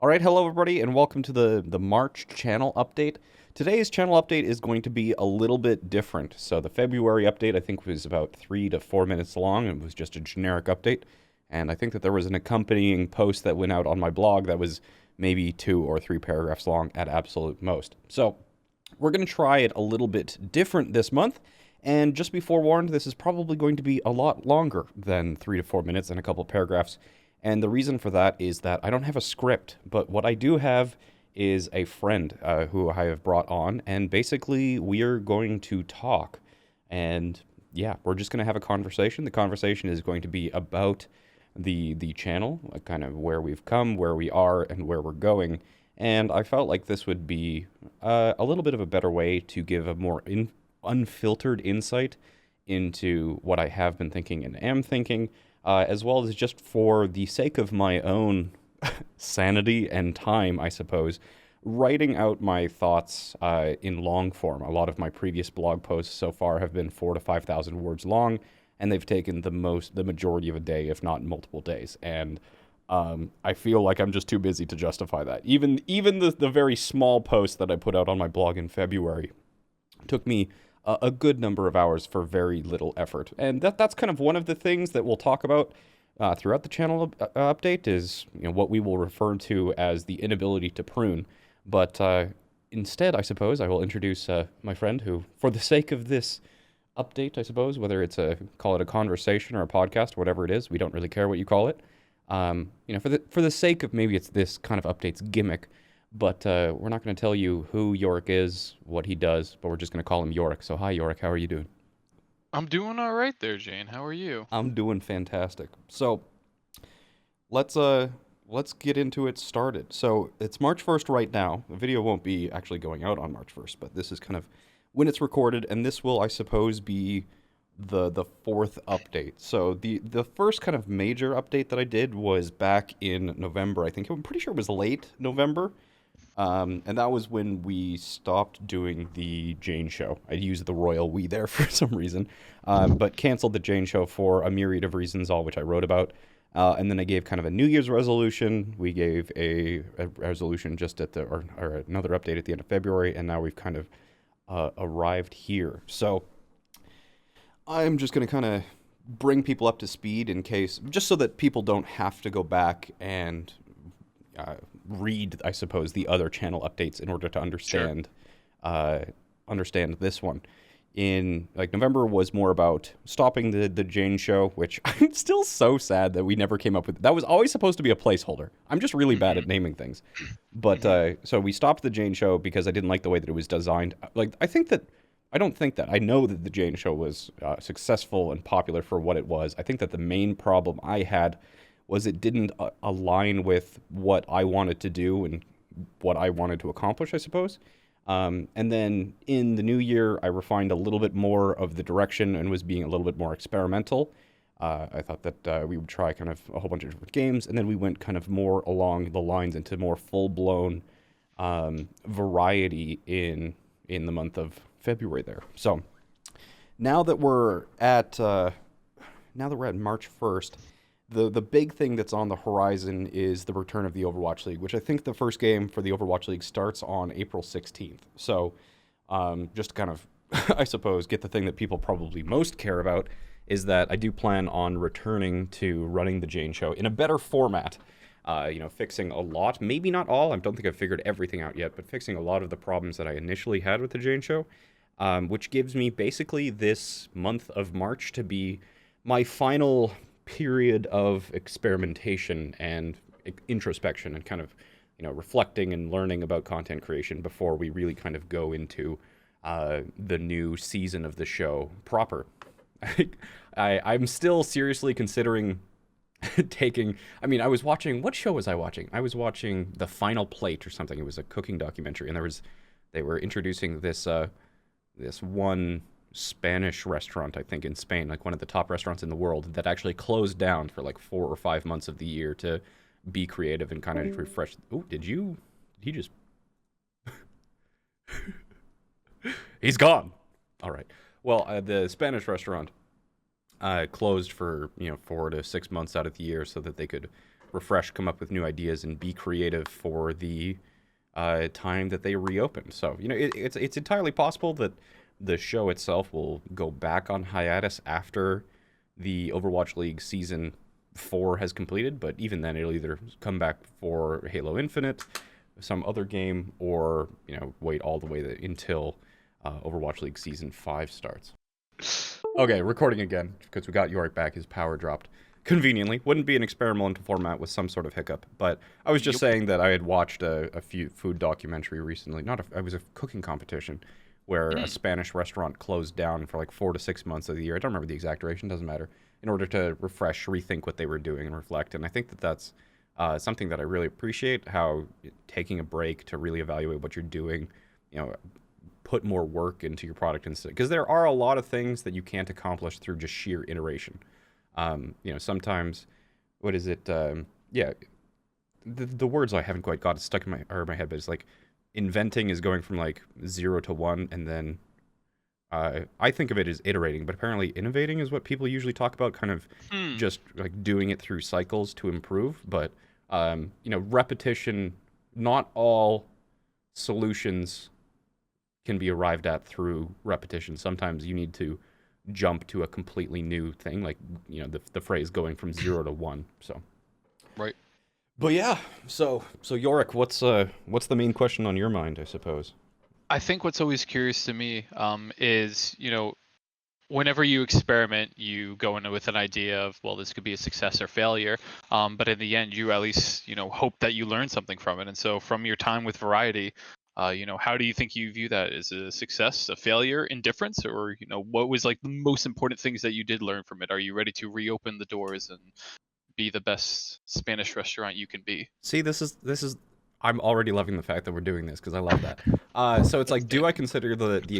All right, hello everybody, and welcome to the March channel update. Today's channel update is going to be a little bit different. So the February update I think was about 3 to 4 minutes long and was just a generic update. And I think that there was an accompanying post that went out on my blog that was maybe 2 or 3 paragraphs long at absolute most. So we're going to try it a little bit different this month. And just be forewarned, this is probably going to be a lot longer than 3 to 4 minutes and a couple paragraphs. And the reason for that is that I don't have a script, but what I do have is a friend who I have brought on, and basically we are going to talk. And yeah, we're just going to have a conversation. The conversation is going to be about the channel, kind of where we've come, where we are, and where we're going. And I felt like this would be a little bit of a better way to give a more unfiltered insight into what I have been thinking and am thinking, as well as just for the sake of my own sanity and time, I suppose, writing out my thoughts in long form. A lot of my previous blog posts so far have been 4,000 to 5,000 words long, and they've taken the majority of a day, if not multiple days. And I feel like I'm just too busy to justify that. Even the very small post that I put out on my blog in February took me a good number of hours for very little effort. And that's kind of one of the things that we'll talk about throughout the channel update is what we will refer to as the inability to prune. But instead, I suppose, I will introduce my friend who, for the sake of this update, I suppose, whether it's call it a conversation or a podcast, whatever it is, we don't really care what you call it. For the sake of maybe it's this kind of update's gimmick, but we're not going to tell you who Yorick is, what he does, but we're just going to call him Yorick. So hi, Yorick. How are you doing? I'm doing all right there, Jane. How are you? I'm doing fantastic. So let's get into it started. So it's March 1st right now. The video won't be actually going out on March 1st, but this is kind of when it's recorded, and this will, I suppose, be the fourth update. So the first kind of major update that I did was back in November. I'm pretty sure it was late November. And that was when we stopped doing the Jayne show. I used the royal we there for some reason, but canceled the Jayne show for a myriad of reasons, all which I wrote about. And then I gave kind of a New Year's resolution. We gave a resolution just at or another update at the end of February, and now we've kind of arrived here. So I'm just going to kind of bring people up to speed in case, just so that people don't have to go back and read, I suppose, the other channel updates in order to understand understand this one. In November was more about stopping the Jayne show, which I'm still so sad that we never came up with. That was always supposed to be a placeholder. I'm just really bad at naming things. But so we stopped the Jayne show because I didn't like the way that it was designed. I know that the Jayne show was successful and popular for what it was. I think that the main problem I had was it didn't align with what I wanted to do and what I wanted to accomplish, I suppose. And then in the new year, I refined a little bit more of the direction and was being a little bit more experimental. I thought that we would try kind of a whole bunch of different games, and then we went kind of more along the lines into more full-blown variety in the month of February there. So now that we're at March 1st, the big thing that's on the horizon is the return of the Overwatch League, which I think the first game for the Overwatch League starts on April 16th. So just to kind of, I suppose, get the thing that people probably most care about is that I do plan on returning to running the Jayne show in a better format, fixing a lot, maybe not all, I don't think I've figured everything out yet, but fixing a lot of the problems that I initially had with the Jayne show, which gives me basically this month of March to be my final period of experimentation and introspection and kind of reflecting and learning about content creation before we really kind of go into the new season of the show proper. I'm still seriously considering I was watching, what show was I watching? I was watching The Final Plate or something. It was a cooking documentary, and they were introducing this one Spanish restaurant, I think, in Spain, like one of the top restaurants in the world, that actually closed down for like 4 or 5 months of the year to be creative and kind of refresh. Oh, did he just he's gone. All right. Well, the Spanish restaurant closed for 4 to 6 months out of the year so that they could refresh, come up with new ideas, and be creative for the time that they reopen. So it's entirely possible that the show itself will go back on hiatus after the Overwatch League season 4 has completed, but even then it'll either come back for Halo Infinite, some other game, or wait all the way until Overwatch League season 5 starts. Okay, recording again because we got Yorick back. His power dropped conveniently. Wouldn't be an experimental format with some sort of hiccup, but I was just saying that I had watched a few food documentary recently. It was a cooking competition where a Spanish restaurant closed down for like 4 to 6 months of the year. I don't remember the exact duration, doesn't matter. In order to refresh, rethink what they were doing, and reflect. And I think that that's something that I really appreciate. How taking a break to really evaluate what you're doing, put more work into your product instead, because there are a lot of things that you can't accomplish through just sheer iteration. Sometimes, what is it? The words I haven't quite got stuck in my head, but it's like inventing is going from like 0 to 1, and then I think of it as iterating, but apparently innovating is what people usually talk about, kind of just like doing it through cycles to improve. But repetition, not all solutions can be arrived at through repetition. Sometimes you need to jump to a completely new thing, like the phrase going from 0 to 1. So Right. but yeah, so Yorick, what's the main question on your mind, I suppose? I think what's always curious to me is, whenever you experiment, you go in with an idea of, well, this could be a success or failure. But in the end, you at least, hope that you learn something from it. And so from your time with Variety, how do you think you view that? Is it a success, a failure, indifference, or, what was like the most important things that you did learn from it? Are you ready to reopen the doors and be the best Spanish restaurant you can be? See, this is I'm already loving the fact that we're doing this because I love that. So it's like, do I consider the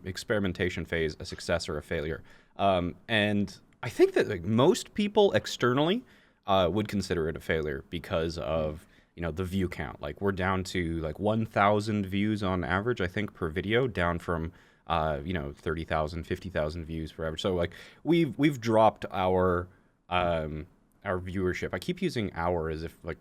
experimentation phase a success or a failure? And I think that like most people externally would consider it a failure because of the view count. Like we're down to like 1,000 views on average, I think, per video, down from 30,000, 50,000 views per average. So like we've dropped our viewership. I keep using "our" as if like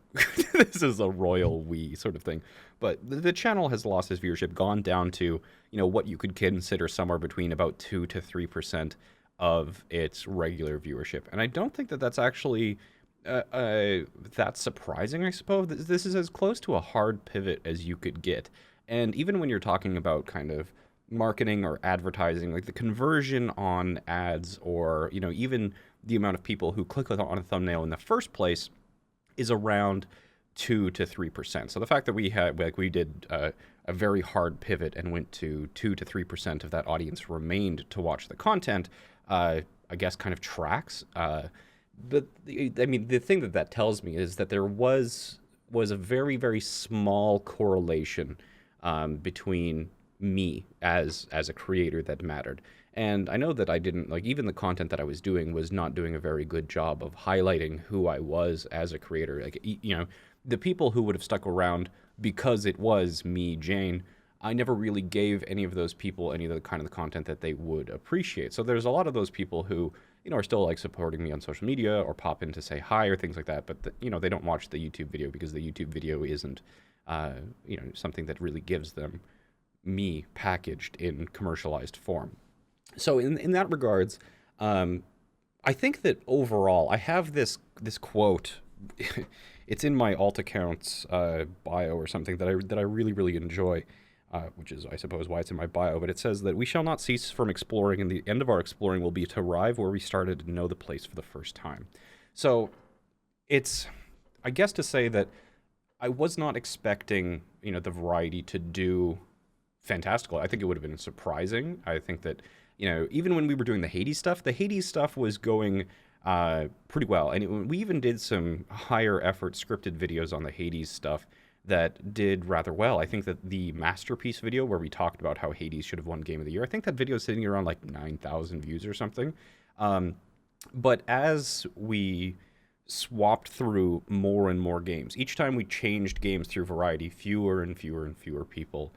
this is a royal we sort of thing, but the channel has lost its viewership, gone down to what you could consider somewhere between about 2 to 3% of its regular viewership, and I don't think that that's actually that's surprising. I suppose this is as close to a hard pivot as you could get, and even when you're talking about kind of marketing or advertising, like the conversion on ads, or even the amount of people who click on a thumbnail in the first place, is around 2 to 3%. So the fact that we did a very hard pivot and went to 2 to 3% of that audience remained to watch the content, I guess kind of tracks. But the thing that tells me is that there was a very, very small correlation between me as a creator that mattered. And I know that I didn't, like, even the content that I was doing was not doing a very good job of highlighting who I was as a creator. Like, the people who would have stuck around because it was me, Jayne, I never really gave any of those people any of the kind of the content that they would appreciate. So there's a lot of those people who, are still like supporting me on social media or pop in to say hi or things like that. But, they don't watch the YouTube video because the YouTube video isn't, something that really gives them me packaged in commercialized form. So in that regards, I think that overall, I have this quote. It's in my alt account's bio or something that I really, really enjoy, which is, I suppose, why it's in my bio. But it says that we shall not cease from exploring, and the end of our exploring will be to arrive where we started and know the place for the first time. So it's, I guess, to say that I was not expecting, the Variety to do fantastical. I think it would have been surprising. I think that, even when we were doing the Hades stuff was going pretty well. And we even did some higher effort scripted videos on the Hades stuff that did rather well. I think that the Masterpiece video where we talked about how Hades should have won Game of the Year, I think that video is sitting around like 9,000 views or something. But as we swapped through more and more games, each time we changed games through Variety, fewer and fewer and fewer people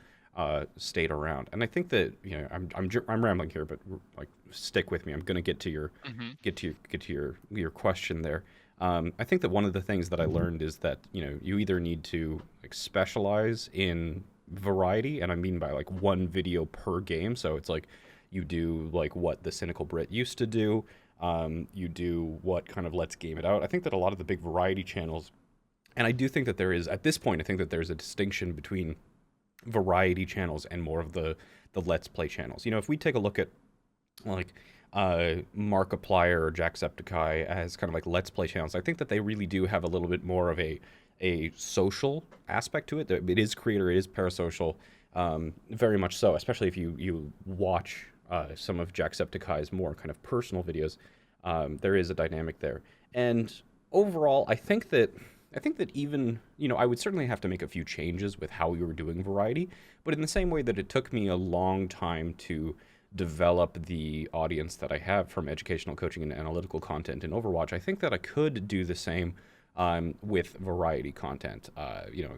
stayed around. And I think that I'm rambling here, but like stick with me. I'm going to get to your Mm-hmm. get to your question there. I think that one of the things that I learned is that you either need to like specialize in variety, and I mean by like one video per game. So it's like you do like what the Cynical Brit used to do. You do what kind of Let's Game It Out. I think that a lot of the big variety channels, and I do think that there is at this point, I think that there's a distinction between variety channels and more of the Let's Play channels. If we take a look at like Markiplier or Jacksepticeye as kind of like Let's Play channels, I think that they really do have a little bit more of a social aspect to it. It is creator, it is parasocial, very much so. Especially if you watch some of Jacksepticeye's more kind of personal videos, there is a dynamic there. And overall, I think that even, I would certainly have to make a few changes with how we were doing variety, but in the same way that it took me a long time to develop the audience that I have from educational coaching and analytical content in Overwatch, I think that I could do the same with variety content.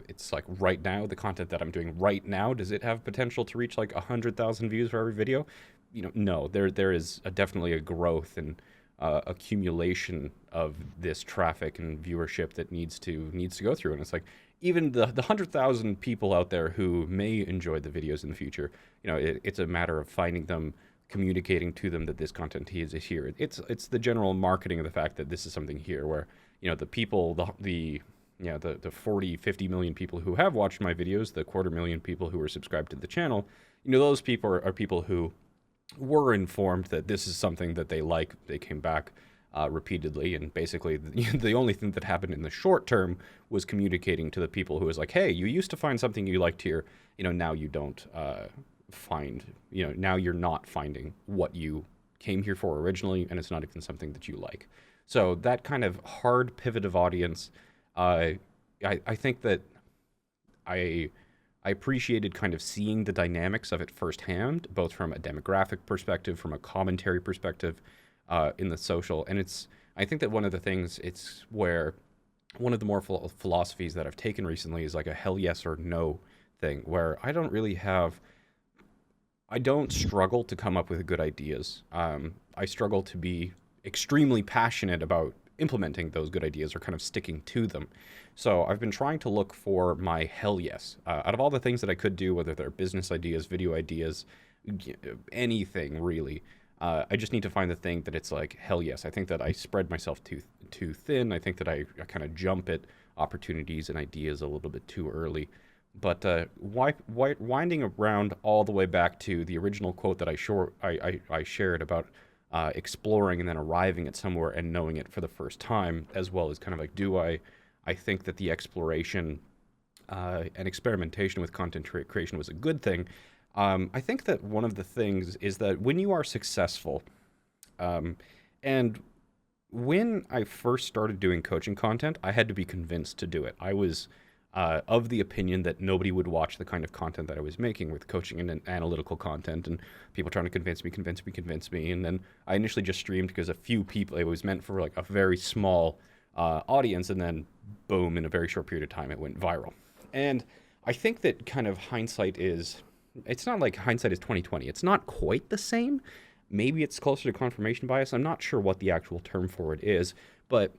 It's like right now, the content that I'm doing right now, does it have potential to reach like 100,000 views for every video? No, there is definitely a growth and accumulation of this traffic and viewership that needs to go through. And it's like even the 100,000 people out there who may enjoy the videos in the future, it's a matter of finding them, communicating to them that this content is here. It's the general marketing of the fact that this is something here where the people, the 40, 50 million people who have watched my videos, the 250,000 people who are subscribed to the channel, those people are people who were informed that this is something that they like. They came back repeatedly, and basically the only thing that happened in the short term was communicating to the people who was like, hey, you used to find something you liked here, now you don't find, now you're not finding what you came here for originally, and it's not even something that you like. So that kind of hard pivot of audience, I think that I appreciated kind of seeing the dynamics of it firsthand, both from a demographic perspective, from a commentary perspective, in the social. And I think that one of the things, it's where one of the more philosophies that I've taken recently is like a hell yes or no thing, where I don't struggle to come up with good ideas. I struggle to be extremely passionate about implementing those good ideas or kind of sticking to them. So I've been trying to look for my hell yes. Out of all the things that I could do, whether they're business ideas, video ideas, anything really, I just need to find the thing that it's like, hell yes. I think that I spread myself too thin. I think that I kind of jump at opportunities and ideas a little bit too early. But winding around all the way back to the original quote that I shared about exploring and then arriving at somewhere and knowing it for the first time, as well as kind of like, I think that the exploration and experimentation with content creation was a good thing. I think that one of the things is that when you are successful, and when I first started doing coaching content, I had to be convinced to do it. I was of the opinion that nobody would watch the kind of content that I was making with coaching and analytical content, and people trying to convince me. And then I initially just streamed because a few people, it was meant for like a very small audience, and then boom, in a very short period of time, it went viral. And I think that kind of it's not like hindsight is 2020. It's not quite the same. Maybe it's closer to confirmation bias. I'm not sure what the actual term for it is, but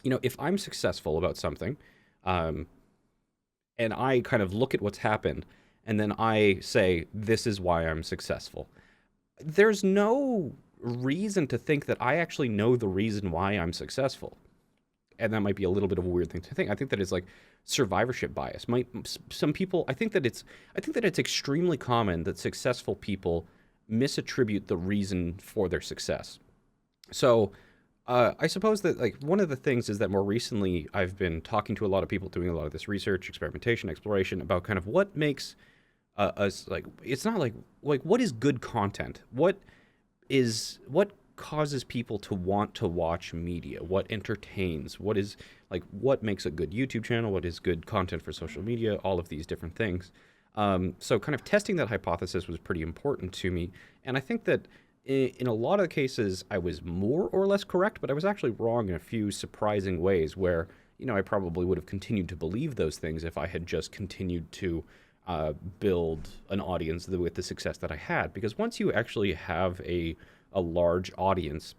if I'm successful about something, and I kind of look at what's happened, and then I say, this is why I'm successful, there's no reason to think that I actually know the reason why I'm successful. And that might be a little bit of a weird thing to think. I think that it's like survivorship bias. Some people, I think that it's extremely common that successful people misattribute the reason for their success. So I suppose that like one of the things is that more recently I've been talking to a lot of people, doing a lot of this research, experimentation, exploration about kind of what makes us like, it's not like what is good content? What causes people to want to watch media? What entertains? What makes a good YouTube channel? What is good content for social media? All of these different things. So kind of testing that hypothesis was pretty important to me. And I think that in a lot of the cases, I was more or less correct, but I was actually wrong in a few surprising ways where, I probably would have continued to believe those things if I had just continued to build an audience with the success that I had. Because once you actually have a large audience,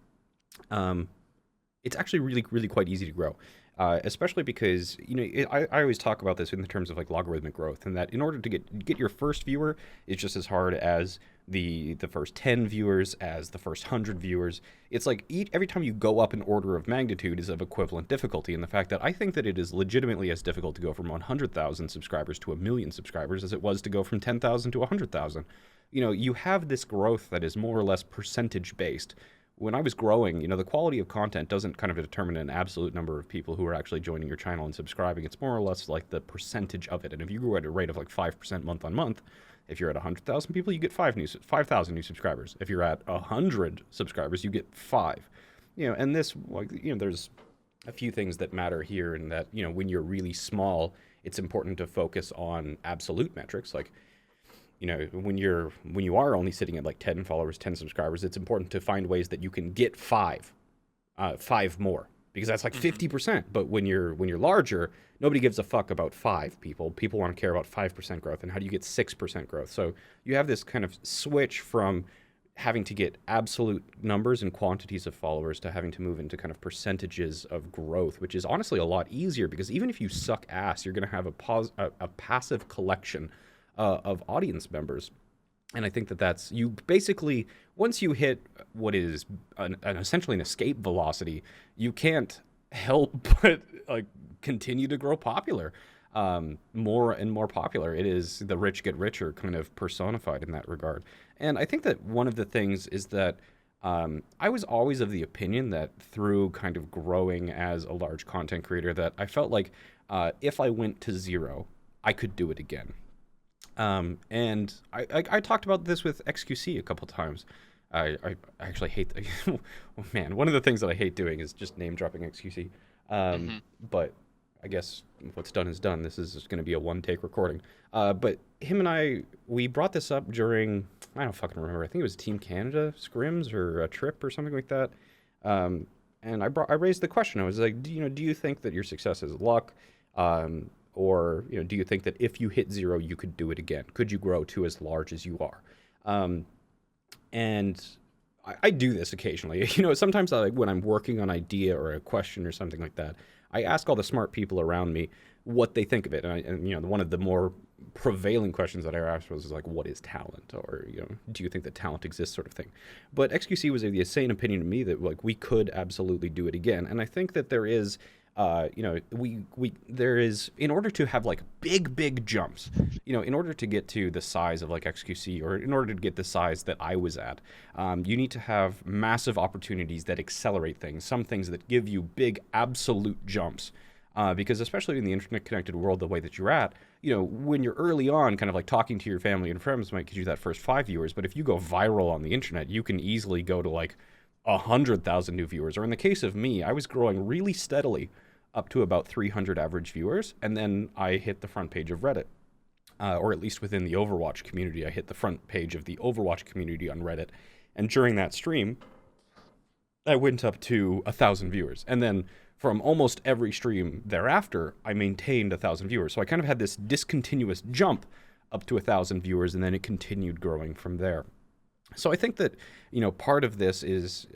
it's actually really quite easy to grow, especially because I always talk about this in the terms of like logarithmic growth, and that in order to get your first viewer is just as hard as the first 10 viewers, as the first 100 viewers. It's like every time you go up an order of magnitude is of equivalent difficulty, and the fact that I think that it is legitimately as difficult to go from 100,000 subscribers to a million subscribers as it was to go from 10,000 to 100,000. You have this growth that is more or less percentage based. When I was growing, the quality of content doesn't kind of determine an absolute number of people who are actually joining your channel and subscribing. It's more or less like the percentage of it. And if you grow at a rate of like 5% month on month, if you're at 100,000 people, you get 5,000 new subscribers. If you're at 100 subscribers, you get 5. And this, like, there's a few things that matter here, in that, when you're really small, it's important to focus on absolute metrics. Like, when you are only sitting at like 10 followers, 10 subscribers, it's important to find ways that you can get five more, because that's like 50%. But when you're larger, nobody gives a fuck about 5 people. People want to care about 5% growth, and how do you get 6% growth? So you have this kind of switch from having to get absolute numbers and quantities of followers to having to move into kind of percentages of growth, which is honestly a lot easier, because even if you suck ass, you're going to have a passive collection of audience members. And I think that that's, you basically, once you hit what is essentially an escape velocity, you can't help but like continue to grow popular, more and more popular. It is the rich get richer kind of personified in that regard. And I think that one of the things is that I was always of the opinion that through kind of growing as a large content creator, that I felt like if I went to zero, I could do it again. And I talked about this with XQC a couple times. I actually hate, oh man, one of the things that I hate doing is just name dropping XQC. But I guess what's done is done. This is going to be a one-take recording. But him and we brought this up during, I don't fucking remember, I think it was Team Canada scrims or a trip or something like that. And I raised the question. I was like, do you think that your success is luck? Or do you think that if you hit zero, you could do it again? Could you grow to as large as you are? And I do this occasionally. Sometimes when I'm working on an idea or a question or something like that, I ask all the smart people around me what they think of it. And one of the more prevailing questions that I asked was like, what is talent? Or, do you think that talent exists, sort of thing. But XQC was of the same opinion to me that like we could absolutely do it again. And I think that there is, there is, in order to have like big jumps, in order to get to the size of like XQC, or in order to get the size that I was at, you need to have massive opportunities that accelerate things, some things that give you big absolute jumps. Because especially in the internet-connected world, the way that you're at, when you're early on, kind of like talking to your family and friends might get you that first 5 viewers, but if you go viral on the internet, you can easily go to like 100,000 new viewers. Or in the case of me, I was growing really steadily up to about 300 average viewers, and then I hit the front page of Reddit. Or at least within the Overwatch community, I hit the front page of the Overwatch community on Reddit. And during that stream, I went up to 1,000 viewers. And then from almost every stream thereafter, I maintained 1,000 viewers. So I kind of had this discontinuous jump up to 1,000 viewers, and then it continued growing from there. So I think that, part of this is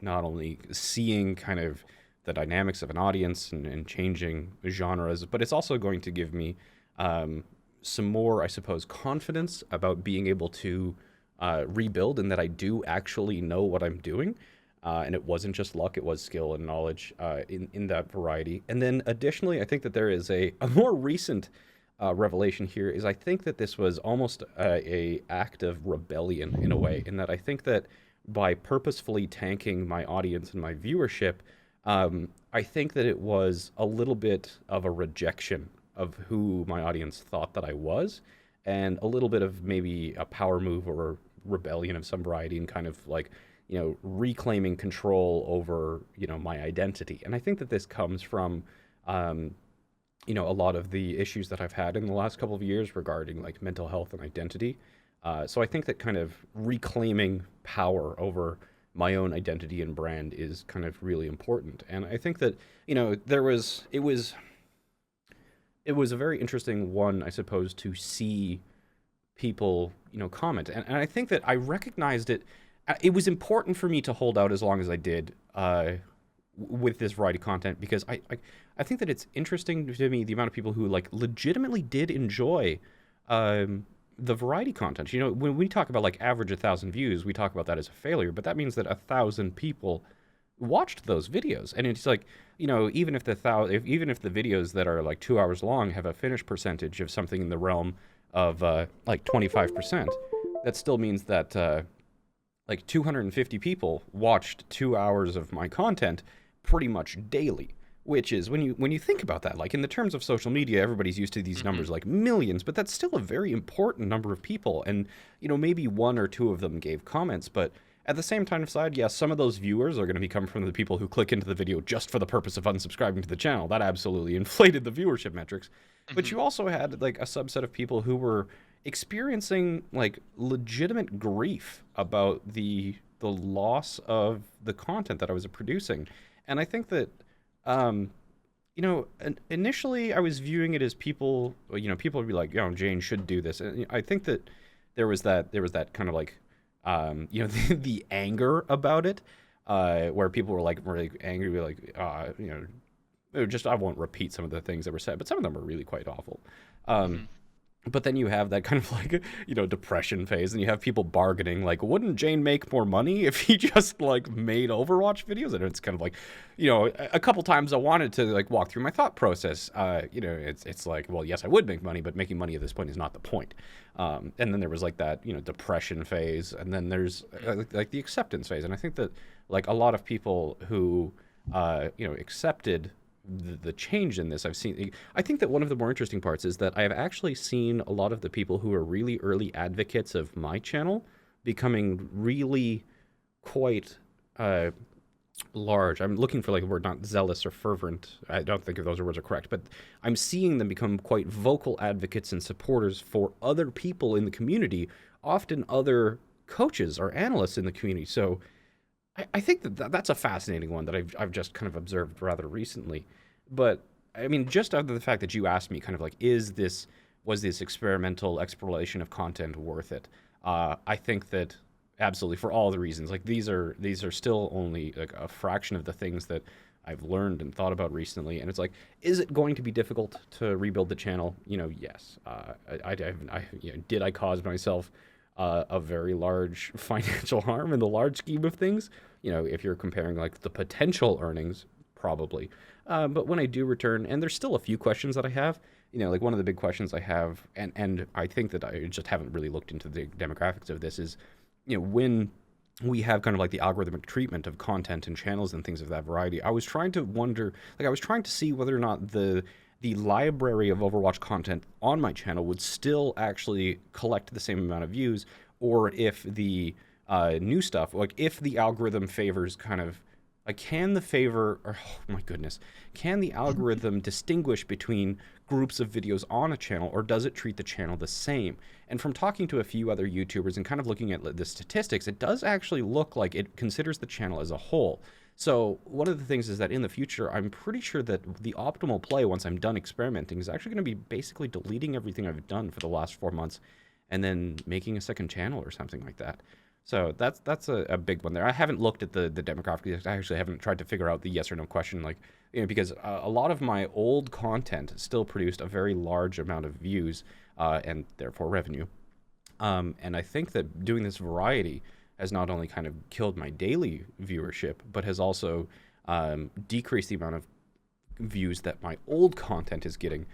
not only seeing kind of the dynamics of an audience and changing genres, but it's also going to give me some more, I suppose, confidence about being able to rebuild, and that I do actually know what I'm doing. And it wasn't just luck, it was skill and knowledge in that variety. And then additionally, I think that there is a more recent revelation here, is I think that this was almost a act of rebellion in a way, in that I think that by purposefully tanking my audience and my viewership, I think that it was a little bit of a rejection of who my audience thought that I was, and a little bit of maybe a power move or rebellion of some variety, and kind of like, reclaiming control over, my identity. And I think that this comes from, a lot of the issues that I've had in the last couple of years regarding like mental health and identity. So I think that kind of reclaiming power over my own identity and brand is kind of really important. And I think that, it was a very interesting one, I suppose, to see people, comment. And I think that I recognized it. It was important for me to hold out as long as I did, with this variety content, because I think that it's interesting to me the amount of people who like legitimately did enjoy the variety content. You know, when we talk about like average 1,000 views, we talk about that as a failure, but that means that 1,000 people watched those videos, and it's like, you know, even if even if the videos that are like 2 hours long have a finish percentage of something in the realm of like 25%, that still means that like 250 people watched 2 hours of my content pretty much daily. Which is, when you think about that, like in the terms of social media, everybody's used to these Hmm. numbers like millions, but that's still a very important number of people. And you know, maybe one or two of them gave comments, but at the same time side, yes, some of those viewers are going to be coming from the people who click into the video just for the purpose of unsubscribing to the channel. That absolutely inflated the viewership metrics. But Hmm. you also had like a subset of people who were experiencing like legitimate grief about the loss of the content that I was producing. And I think that um, you know, initially I was viewing it as people, you know, people would be like, "Yo, Jayne should do this." And I think that there was that kind of like, you know, the anger about it, where people were like really angry, like, you know, just I won't repeat some of the things that were said, but some of them are really quite awful. Um, Hmm. but then you have that kind of like, you know, depression phase, and you have people bargaining like, wouldn't Jayne make more money if he just like made Overwatch videos? And it's kind of like, you know, a couple times I wanted to like walk through my thought process. You know, it's like, well, yes, I would make money, but making money at this point is not the point. And then there was like that, you know, depression phase, and then there's like the acceptance phase. And I think that like a lot of people who you know, accepted the change in this, I've seen. I think that one of the more interesting parts is that I have actually seen a lot of the people who are really early advocates of my channel becoming really quite uh, large. I'm looking for like a word, not zealous or fervent. I don't think if those words are correct, but I'm seeing them become quite vocal advocates and supporters for other people in the community, often other coaches or analysts in the community. So I think that that's a fascinating one that I've just kind of observed rather recently. But I mean, just out of the fact that you asked me, kind of like, was this experimental exploration of content worth it? I think that absolutely, for all the reasons. Like these are still only like a fraction of the things that I've learned and thought about recently. And it's like, is it going to be difficult to rebuild the channel? You know, yes. You know, did I cause myself a very large financial harm in the large scheme of things? You know, if you're comparing like the potential earnings, probably. But when I do return, and there's still a few questions that I have, you know, like one of the big questions I have, and I think that I just haven't really looked into the demographics of this is, you know, when we have kind of like the algorithmic treatment of content and channels and things of that variety. I was trying to wonder, like, I was trying to see whether or not the library of Overwatch content on my channel would still actually collect the same amount of views, or if the new stuff, like if the algorithm favors kind of like, can the favor, or oh my goodness, can the algorithm distinguish between groups of videos on a channel, or does it treat the channel the same? And from talking to a few other YouTubers and kind of looking at the statistics, it does actually look like it considers the channel as a whole. So one of the things is that in the future, I'm pretty sure that the optimal play once I'm done experimenting is actually going to be basically deleting everything I've done for the last 4 months and then making a second channel or something like that. So that's a big one there. I haven't looked at the demographics. I actually haven't tried to figure out the yes or no question, like, you know, because a lot of my old content still produced a very large amount of views and therefore revenue. And I think that doing this variety has not only kind of killed my daily viewership, but has also decreased the amount of views that my old content is getting.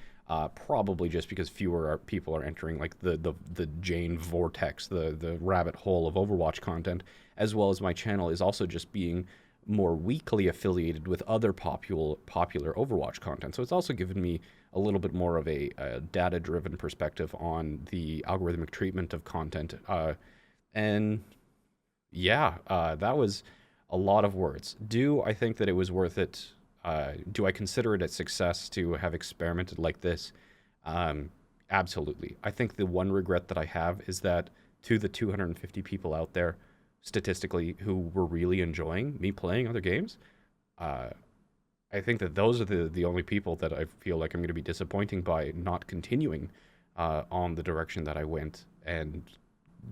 Probably just because fewer people are entering like the Jayne vortex, the rabbit hole of Overwatch content, as well as my channel is also just being more weakly affiliated with other popular Overwatch content. So it's also given me a little bit more of a data driven perspective on the algorithmic treatment of content. And yeah, that was a lot of words. Do I think that it was worth it? Do I consider it a success to have experimented like this? Um, Absolutely. I think the one regret that I have is that to the 250 people out there, statistically, who were really enjoying me playing other games, uh, I think that those are the only people that I feel like I'm going to be disappointing by not continuing on the direction that I went and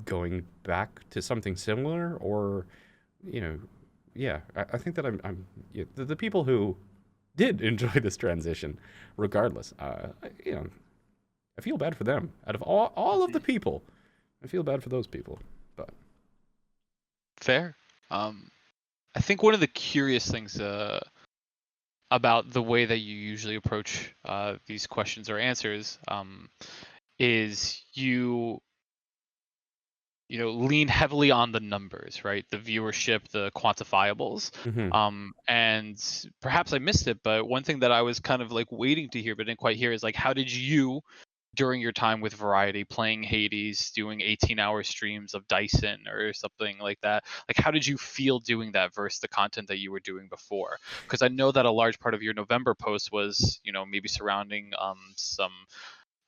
going back to something similar, or you know, yeah, I think that I'm yeah, the people who did enjoy this transition, regardless. You know, I feel bad for them. Out of all of the Mhm. people, I feel bad for those people. But Fair. I think one of the curious things about the way that you usually approach these questions or answers is lean heavily on the numbers, right? The viewership, the quantifiables. hmm And perhaps I missed it, but one thing that I was kind of like waiting to hear but didn't quite hear is like, how did you, during your time with Variety, playing Hades, doing 18-hour streams of Dyson or something like that, like how did you feel doing that versus the content that you were doing before? Because I know that a large part of your November post was, maybe surrounding some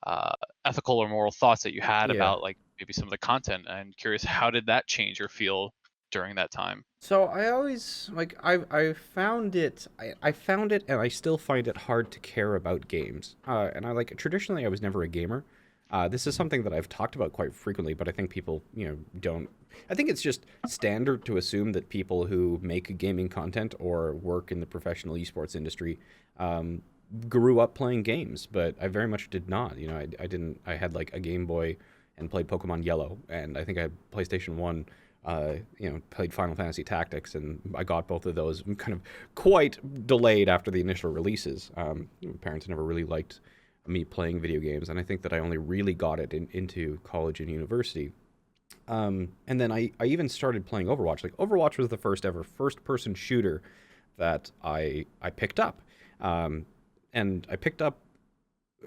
uh, ethical or moral thoughts that you had yeah. about like maybe some of the content. And curious, how did that change or feel during that time? So I always like I found it I found it and I still find it hard to care about games. And I like traditionally I was never a gamer. This is something that I've talked about quite frequently, but I think people don't. I think it's just standard to assume that people who make gaming content or work in the professional esports industry um, grew up playing games, but I very much did not. I didn't. I had like a Game Boy and played Pokemon Yellow, and I think I had PlayStation One. Played Final Fantasy Tactics, and I got both of those kind of quite delayed after the initial releases. My parents never really liked me playing video games, and I think that I only really got it into college and university. And then I even started playing Overwatch. Like Overwatch was the first ever first person shooter that I picked up, um, and I picked up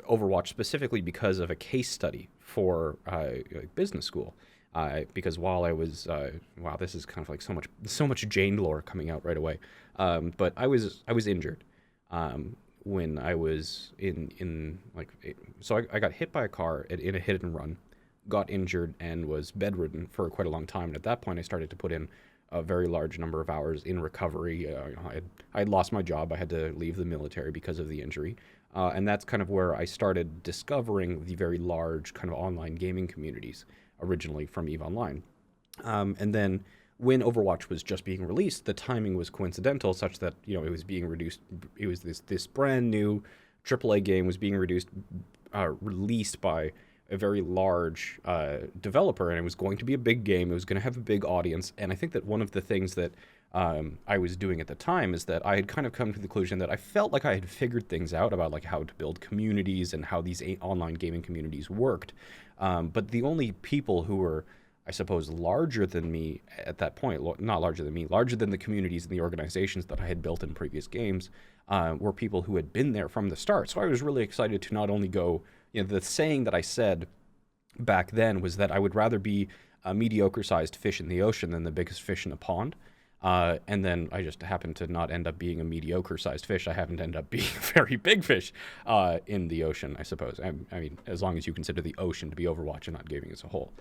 Overwatch specifically because of a case study for business school. Because while I was wow, this is kind of like so much Jayne lore coming out right away. But I was injured when I was in like so I got hit by a car in a hit and run, got injured and was bedridden for quite a long time. And at that point, I started to put in a very large number of hours in recovery. I had lost my job. I had to leave the military because of the injury. And that's kind of where I started discovering the very large kind of online gaming communities originally from EVE Online. And then when Overwatch was just being released, the timing was coincidental such that it was being reduced. It was this brand new AAA game was being released by a very large developer, and it was going to be a big game. It was going to have a big audience, and I think that one of the things that I was doing at the time is that I had kind of come to the conclusion that I felt like I had figured things out about like how to build communities and how these online gaming communities worked. But the only people who were, I suppose, larger than me at that point, not larger than me, larger than the communities and the organizations that I had built in previous games, were people who had been there from the start. So I was really excited to not only go, the saying that I said back then was that I would rather be a mediocre sized fish in the ocean than the biggest fish in a pond. And then I just happened to not end up being a mediocre sized fish. I happened to end up being a very big fish in the ocean, I suppose. I mean, as long as you consider the ocean to be Overwatch and not gaming as a whole.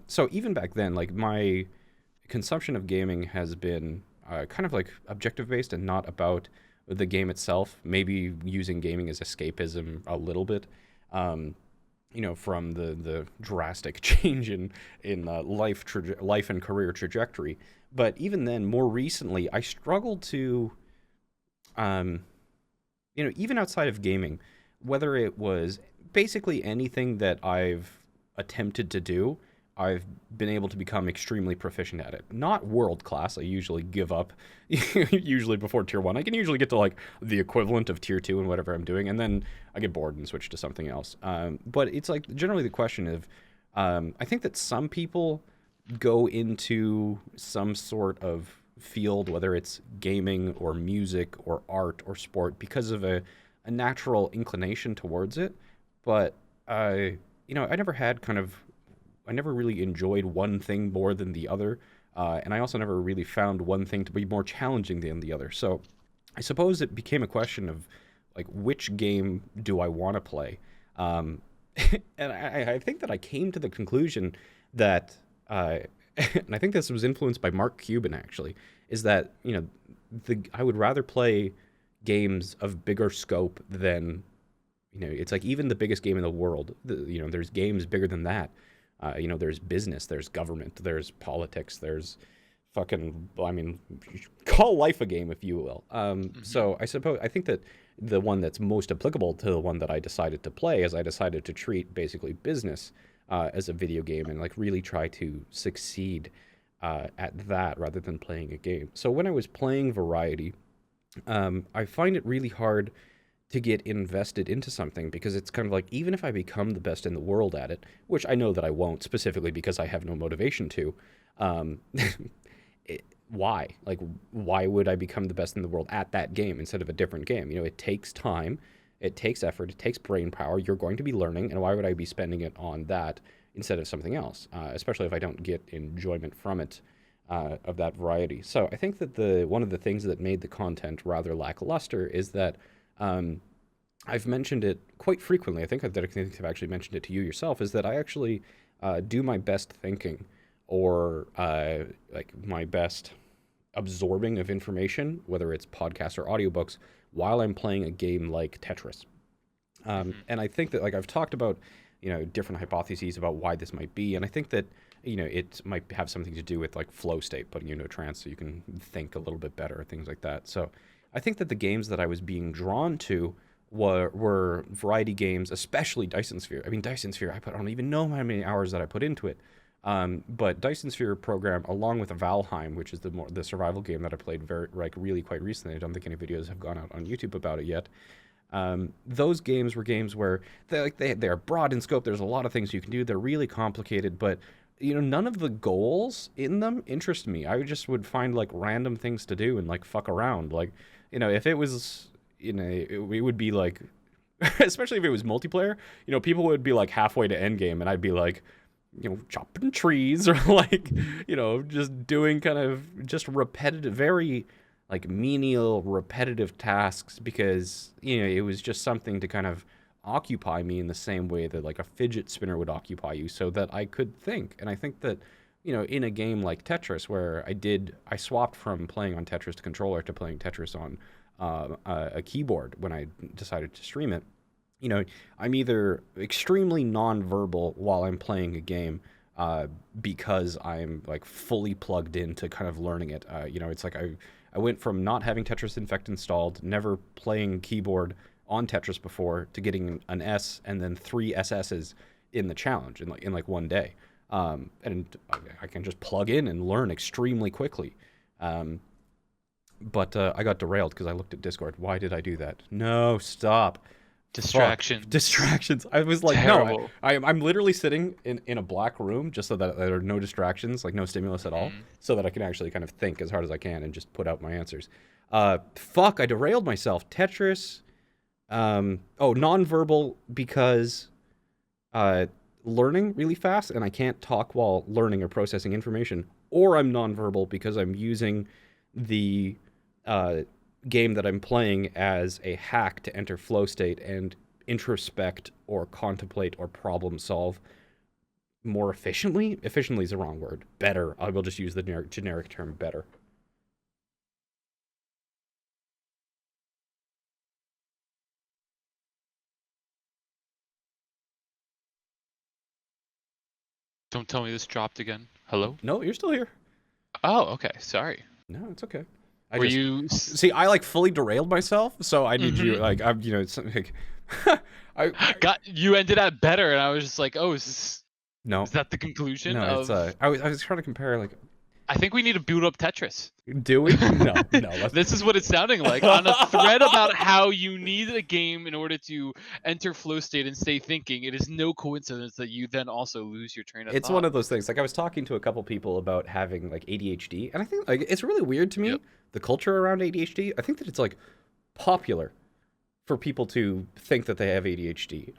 So even back then, like my consumption of gaming has been kind of like objective based and not about the game itself. Maybe using gaming as escapism a little bit. From the drastic change in life and career trajectory. But even then, more recently, I struggled to, um, even outside of gaming, whether it was basically anything that I've attempted to do, I've been able to become extremely proficient at it. Not world class. I usually give up, usually before tier one. I can usually get to like the equivalent of tier two in whatever I'm doing, and then I get bored and switch to something else. But it's like generally the question of, I think that some people go into some sort of field, whether it's gaming or music or art or sport, because of a natural inclination towards it. But I never had kind of I never really enjoyed one thing more than the other, and I also never really found one thing to be more challenging than the other. So I suppose it became a question of like which game do I want to play, um, and I think that I came to the conclusion that, and I think this was influenced by Mark Cuban actually, is that I would rather play games of bigger scope than it's like even the biggest game in the world. There's games bigger than that. There's business, there's government, there's politics, there's fucking, I mean, call life a game, if you will. Hmm. So I think that the one that's most applicable to the one that I decided to play is I decided to treat basically business as a video game and like really try to succeed at that rather than playing a game. So when I was playing Variety, I find it really hard to get invested into something because it's kind of like even if I become the best in the world at it, which I know that I won't specifically because I have no motivation to, um, why? Like, why would I become the best in the world at that game instead of a different game? You know, it takes time, it takes effort, it takes brain power. You're going to be learning, and why would I be spending it on that instead of something else? Especially if I don't get enjoyment from it of that variety. So I think that the one of the things that made the content rather lackluster is that um, I've mentioned it quite frequently. I think I've actually mentioned it to you yourself. Is that I actually do my best thinking or like my best absorbing of information, whether it's podcasts or audiobooks, while I'm playing a game like Tetris. Hmm. And I think that like I've talked about, you know, different hypotheses about why this might be, and I think that you know it might have something to do with like flow state, putting you into a trance so you can think a little bit better, things like that. So I think that the games that I was being drawn to were variety games, especially Dyson Sphere. I mean, Dyson Sphere, I don't even know how many hours that I put into it. But Dyson Sphere program, along with Valheim, which is the survival game that I played very like really quite recently. I don't think any videos have gone out on YouTube about it yet. Those games were games where they're broad in scope. There's a lot of things you can do. They're really complicated, but you know none of the goals in them interest me. I just would find like random things to do and like fuck around. Like you know if it was you know it would be like especially if it was multiplayer. You know people would be like halfway to end game and I'd be like you know chopping trees or like you know just doing kind of just repetitive very like menial repetitive tasks because you know it was just something to kind of occupy me in the same way that like a fidget spinner would occupy you so that I could think. And I think that you know in a game like Tetris where I swapped from playing on Tetris to controller to playing Tetris on a keyboard when I decided to stream it. You know, I'm either extremely nonverbal while I'm playing a game because I'm like fully plugged into kind of learning it. You know, it's like I went from not having Tetris Infect installed, never playing keyboard on Tetris before, to getting an S and then three SSs in the challenge in like one day. And I can just plug in and learn extremely quickly. Um, but I got derailed because I looked at Discord. Why did I do that? No, stop. Fuck. Distractions. Distractions. I was like, no, Terrible. I'm literally sitting in a black room just so that there are no distractions, like no stimulus at all, Hmm. so that I can actually kind of think as hard as I can and just put out my answers. Fuck, I derailed myself. Tetris. Oh, nonverbal because uh, learning really fast and I can't talk while learning or processing information, or I'm nonverbal because I'm using the uh, game that I'm playing as a hack to enter flow state and introspect or contemplate or problem solve more efficiently. Efficiently is the wrong word. Better. I will just use the generic term better. Don't tell me this dropped again. Hello? No, you're still here. Oh, okay. Sorry. No, it's okay. I Were just you? see. I like fully derailed myself, so I need you. Mm-hmm. Like I'm, you know, it's like Got you ended at better, and I was just like, oh, no, is that the conclusion no. It's of? I was trying to compare like, I think we need to boot up Tetris. do we? No, no. Let's, This is what it's sounding like on a thread about how you need a game in order to enter flow state and stay thinking. It is no coincidence that you then also lose your train of it's one thought. of those things. Like I was talking to a couple people about having like ADHD, and I think like it's really weird to me Yep. the culture around ADHD. I think that it's like popular for people to think that they have ADHD.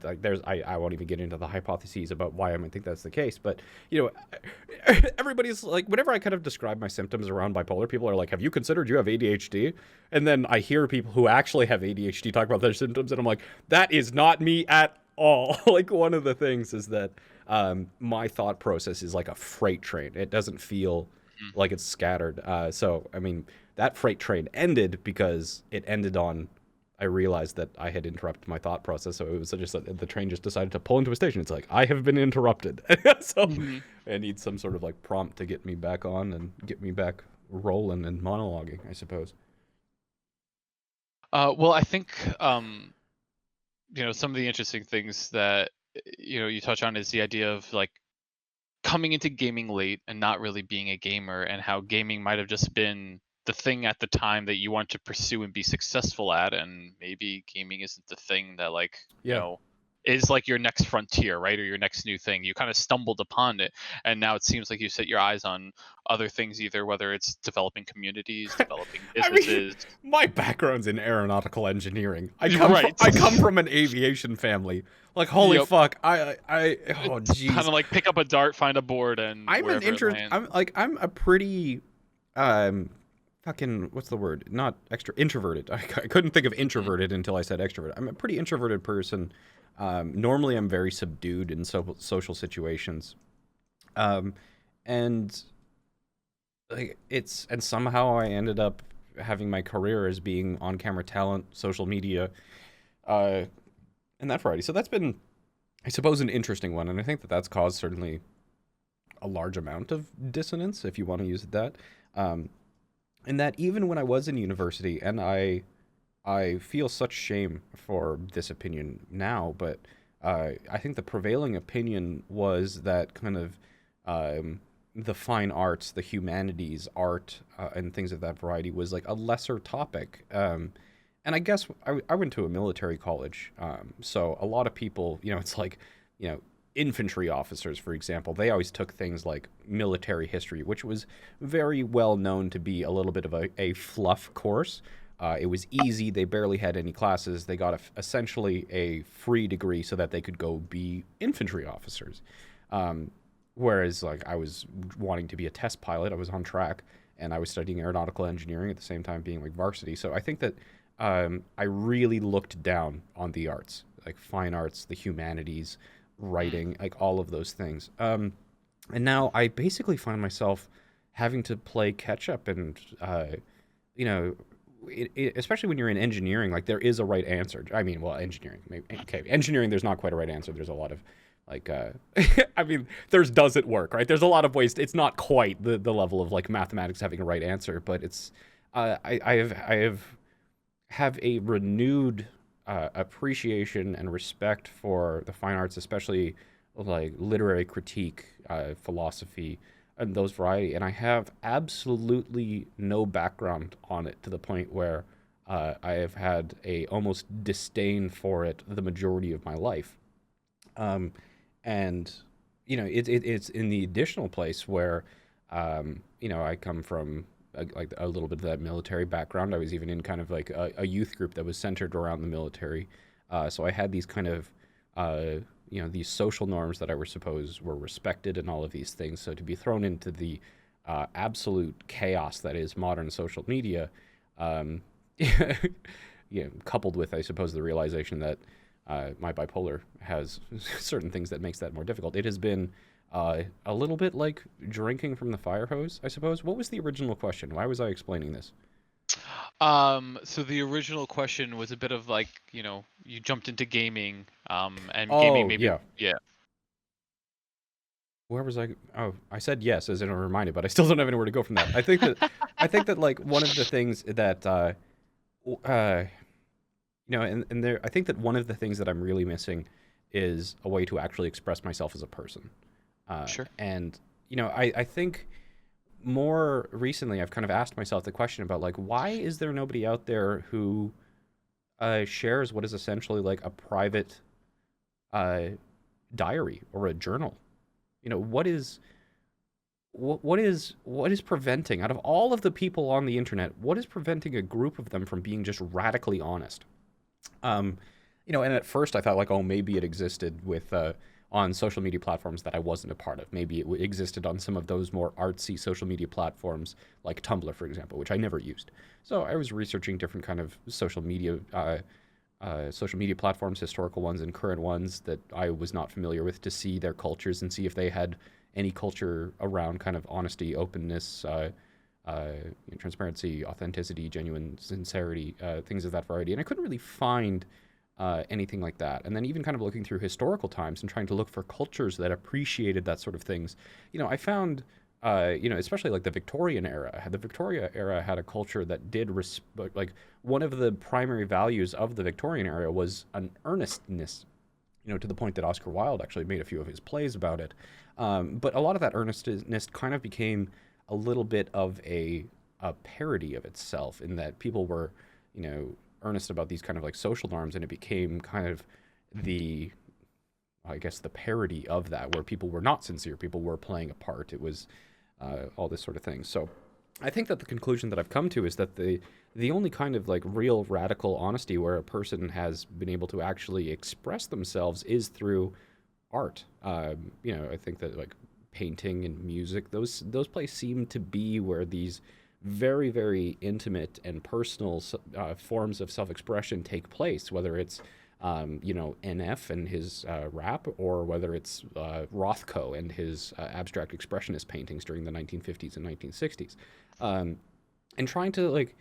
Like there's I won't even get into the hypotheses about why I might think that's the case, but you know, everybody's like whenever I kind of describe my symptoms around bipolar, people are like, "Have you considered you have ADHD?" And then I hear people who actually have ADHD talk about their symptoms, and I'm like, "That is not me at all." Like one of the things is that my thought process is like a freight train. It doesn't feel Mhm. like it's scattered. So I mean, that freight train ended because it ended on I realized that I had interrupted my thought process. So it was just that the train just decided to pull into a station. It's like, I have been interrupted. So Hmm. I need some sort of like prompt to get me back on and get me back rolling and monologuing, I suppose. Well, I think some of the interesting things that you touch on is the idea of like coming into gaming late and not really being a gamer, and how gaming might have just been the thing at the time that you want to pursue and be successful at, and maybe gaming isn't the thing that Yeah. is like your next frontier, right? Or your next new thing. You kind of stumbled upon it, and now it seems like you set your eyes on other things, either whether it's developing communities, developing I mean, businesses. my background's in aeronautical engineering. Right. I come from an aviation family. Like, holy Yep. fuck. Oh It's kind jeez. of like pick up a dart, find a board, and wherever it lands. I'm a pretty um fucking, what's the word? Not extra introverted. I couldn't think of Mm. introverted until I said extrovert. I'm a pretty introverted person. Normally I'm very subdued in social situations. Um and like and somehow I ended up having my career as being on camera talent, social media, uh, and that variety. So that's been, I suppose, an interesting one, and I think that that's caused certainly a large amount of dissonance, if you want to use it that. Um, and that even when I was in university, and I feel such shame for this opinion now, but I think the prevailing opinion was that kind of um, the fine arts, the humanities, art, and things of that variety was like a lesser topic. And I guess I went to a military college, so a lot of people, it's like, you know, infantry officers, for example, they always took things like military history, which was very well known to be a little bit of a fluff course. It was easy. They barely had any classes. They got essentially a free degree so that they could go be infantry officers. Um, Whereas, like, I was wanting to be a test pilot. I was on track, and I was studying aeronautical engineering at the same time being like varsity. So I think that I really looked down on the arts, like fine arts, the humanities, Mm. writing, like all of those things. And now I basically find myself having to play catch up, and you know, especially when you're in engineering, like there is a right answer. I mean, well, engineering, maybe, okay, engineering, there's not quite a right answer. There's a lot of like, I mean, there's does it work, right? There's a lot of ways. It's not quite the level of like mathematics having a right answer, but it's I have a renewed appreciation and respect for the fine arts, especially like literary critique, philosophy, and those variety. And I have absolutely no background on it to the point where I have had a almost disdain for it the majority of my life. Um, and it's in the additional place where I come from like a little bit of that military background. I was even in kind of like a youth group that was centered around the military. So I had these kind of these social norms that I were supposed were respected and all of these things. So to be thrown into the absolute chaos that is modern social media, um, coupled with, I suppose, the realization that my bipolar has certain things that makes that more difficult. It has been a little bit like drinking from the fire hose, I suppose. What was the original question? Why was I explaining this? So the original question was a bit of like, you jumped into gaming, and gaming Oh, maybe, yeah. yeah. Where was I? Oh, I said yes as in a reminder, but I still don't have anywhere to go from that. I think that like one of the things that uh, and there, I think that one of the things that I'm really missing is a way to actually express myself as a person. Sure. And I think more recently I've kind of asked myself the question about like why is there nobody out there who shares what is essentially like a private uh, diary or a journal. What is preventing, out of all of the people on the internet, what is preventing a group of them from being just radically honest? Um, and at first I thought like, oh, maybe it existed with on social media platforms that I wasn't a part of. Maybe it existed on some of those more artsy social media platforms like Tumblr, for example, which I never used. So I was researching different kind of social media platforms, historical ones and current ones that I was not familiar with, to see their cultures and see if they had any culture around kind of honesty, openness, transparency, authenticity, genuine sincerity, things of that variety. And I couldn't really find anything like that. And then even kind of looking through historical times and trying to look for cultures that appreciated that sort of things, I found, especially like the Victorian era. The Victoria era had a culture that did respect, like one of the primary values of the Victorian era was an earnestness, to the point that Oscar Wilde actually made a few of his plays about it. But a lot of that earnestness kind of became a little bit of a parody of itself in that people were, earnest about these kind of like social norms, and it became kind of the, I guess, the parody of that, where people were not sincere, people were playing a part. It was all this sort of thing. So I think that the conclusion that I've come to is that the only kind of like real radical honesty where a person has been able to actually express themselves is through art. I think that like painting and music, those places seem to be where these very, very intimate and personal forms of self-expression take place, whether it's NF and his rap, or whether it's Rothko and his abstract expressionist paintings during the 1950s and 1960s. And trying to, like,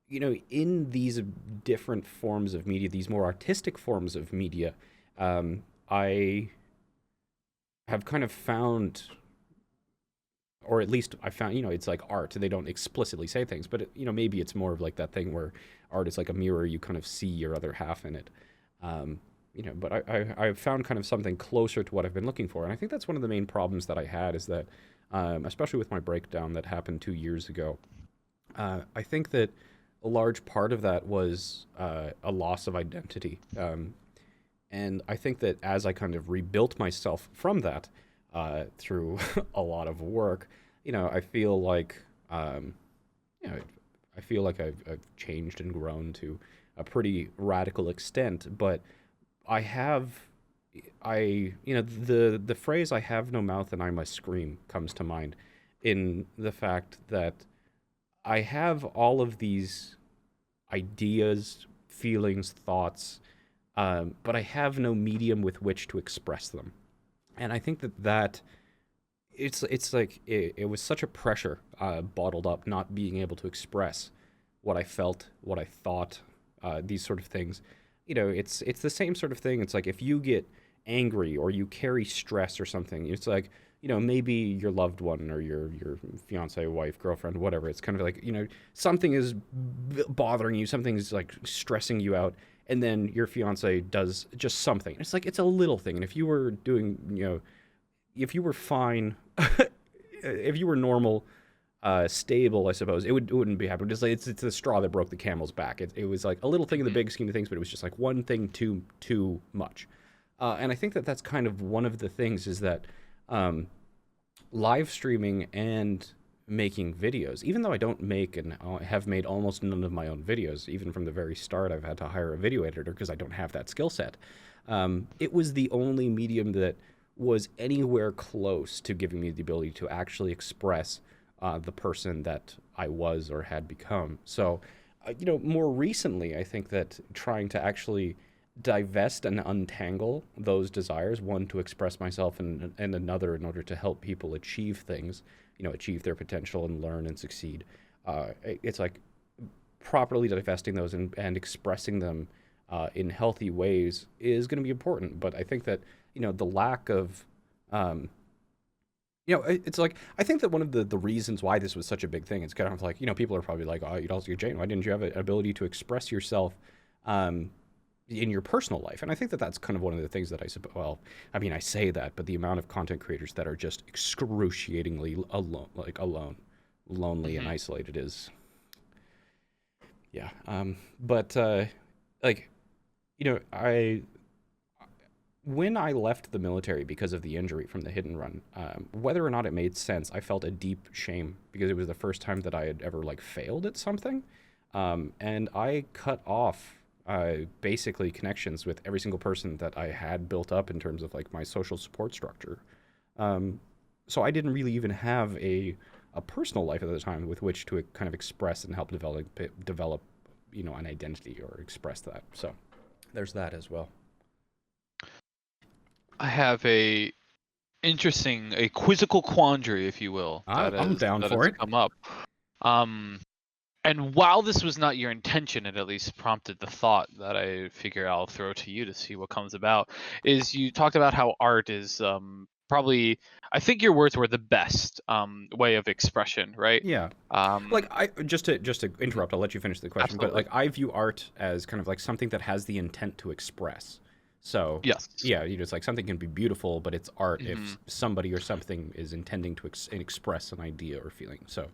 in these different forms of media, these more artistic forms of media, I have kind of found, or at least I found, it's like art. They don't explicitly say things, but maybe it's more of like that thing where art is like a mirror. You kind of see your other half in it. But I've found kind of something closer to what I've been looking for. And I think that's one of the main problems that I had is that, especially with my breakdown that happened 2 years ago, I think that a large part of that was a loss of identity. And I think that as I kind of rebuilt myself from that through a lot of work, I feel like, you know, I feel like I've changed and grown to a pretty radical extent. But I have, the phrase "I have no mouth and I must scream" comes to mind, in the fact that I have all of these ideas, feelings, thoughts, but I have no medium with which to express them. And I think that it's like it was such a pressure bottled up, not being able to express what I felt, what I thought, these sort of things. It's the same sort of thing. It's like if you get angry or you carry stress or something, it's like, maybe your loved one or your fiance, wife, girlfriend, whatever. It's kind of like, something is bothering you, something's like stressing you out, and then your fiance does just something. It's like it's a little thing, and if you were doing, if you were fine, if you were normal, stable, I suppose it wouldn't be happening. It's like it's the straw that broke the camel's back. It was like a little thing in the Mhm. big scheme of things, but it was just like one thing too much. And I think that that's kind of one of the things is that um, live streaming and making videos, even though I don't make and have made almost none of my own videos, even from the very start, I've had to hire a video editor because I don't have that skill set. It was the only medium that was anywhere close to giving me the ability to actually express the person that I was or had become. So, more recently, I think that trying to actually divest and untangle those desires, one to express myself and another in order to help people achieve things, achieve their potential and learn and succeed. It's like properly divesting those and expressing them in healthy ways is going to be important. But I think that, the lack of, it's like, I think that one of the reasons why this was such a big thing, it's kind of like, people are probably like, oh, Jayne, why didn't you have an ability to express yourself in your personal life? And I think that that's kind of one of the things that I say that, but the amount of content creators that are just excruciatingly alone, lonely and Mhm. isolated is, yeah. But like, I when I left the military because of the injury from the hit and run, whether or not it made sense, I felt a deep shame because it was the first time that I had ever like failed at something, and I cut off basically connections with every single person that I had built up in terms of like my social support structure. Um, so I didn't really even have a personal life at the time with which to kind of express and help develop an identity or express that. So there's that as well. I have a quizzical quandary, if you will, I'm down that for has it. come up. Um, and while this was not your intention, it at least prompted the thought that I figure I'll throw to you to see what comes about. Is you talked about how art is probably, I think your words were the best way of expression, right? Yeah. Like Um, I just to mhm, interrupt, I'll let you finish the question, but absolutely. like I view art as kind of like something that has the intent to express. So, Yes. yeah, you just like something can be beautiful, but it's art if Hmm. somebody or something is intending to express an idea or feeling. So,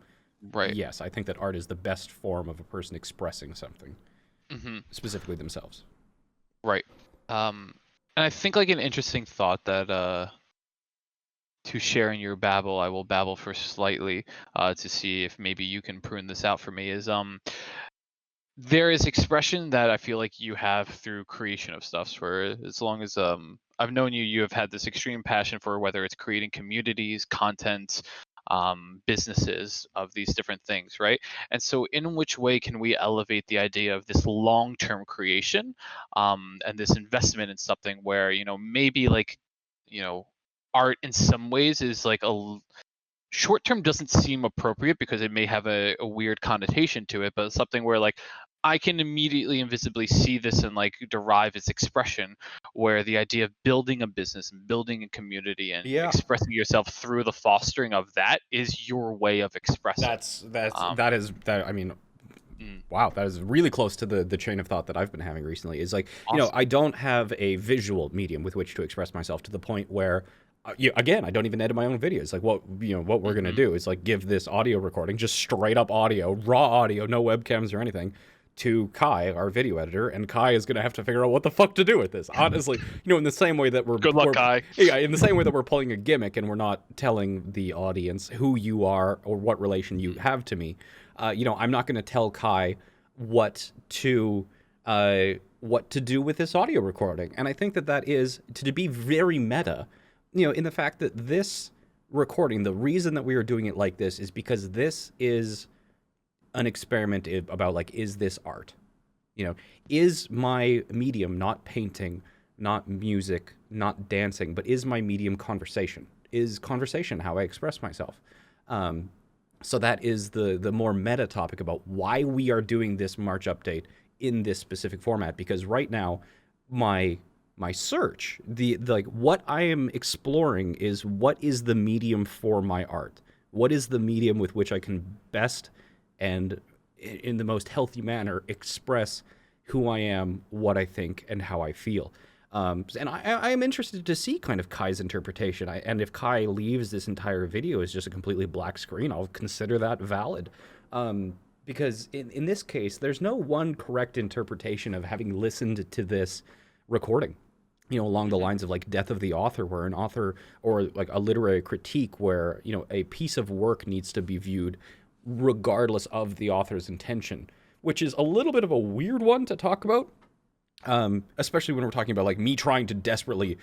Right. yes, I think that art is the best form of a person expressing something, Hmm. specifically themselves. Right. And I think like an interesting thought that to share in your babble, I will babble for slightly to see if maybe you can prune this out for me. Is there is expression that I feel like you have through creation of stuffs for as long as I've known you, you have had this extreme passion for whether it's creating communities, content, businesses of these different things, right? And so in which way can we elevate the idea of this long-term creation and this investment in something where, maybe like, you know, art in some ways is like short term doesn't seem appropriate because it may have a weird connotation to it, but something where like I can immediately and visibly see this and like derive its expression, where the idea of building a business and building a community and Yeah, expressing yourself through the fostering of that is your way of expressing. Um, I mean, mm, wow, that is really close to the chain of thought that I've been having recently. Is like, awesome. I don't have a visual medium with which to express myself to the point where, again, I don't even edit my own videos. Like, what we're gonna Hmm. do is like give this audio recording, just straight up audio, raw audio, no webcams or anything, to Kai, our video editor, and Kai is gonna have to figure out what the fuck to do with this. Honestly, in the same way that Good luck, guy. in the same way that we're pulling a gimmick and we're not telling the audience who you are or what relation you have to me. I'm not going to tell Kai what to what to do with this audio recording, and I think that that is to be very meta. In the fact that this recording, the reason that we are doing it like this is because this is an experiment about like, is this art? You know, is my medium not painting, not music, not dancing, but is my medium conversation? Is conversation how I express myself? Um, so that is the more meta topic about why we are doing this March update in this specific format. Because right now, my my search, the like what I am exploring is what is the medium for my art? What is the medium with which I can best and in the most healthy manner express who I am, what I think, and how I feel. And I am interested to see kind of Kai's interpretation. And if Kai leaves this entire video as just a completely black screen, I'll consider that valid. Because in this case, there's no one correct interpretation of having listened to this recording. Along the Hmm. lines of like Death of the Author, where an author or like a literary critique where, a piece of work needs to be viewed regardless of the author's intention, which is a little bit of a weird one to talk about, especially when we're talking about like me trying to desperately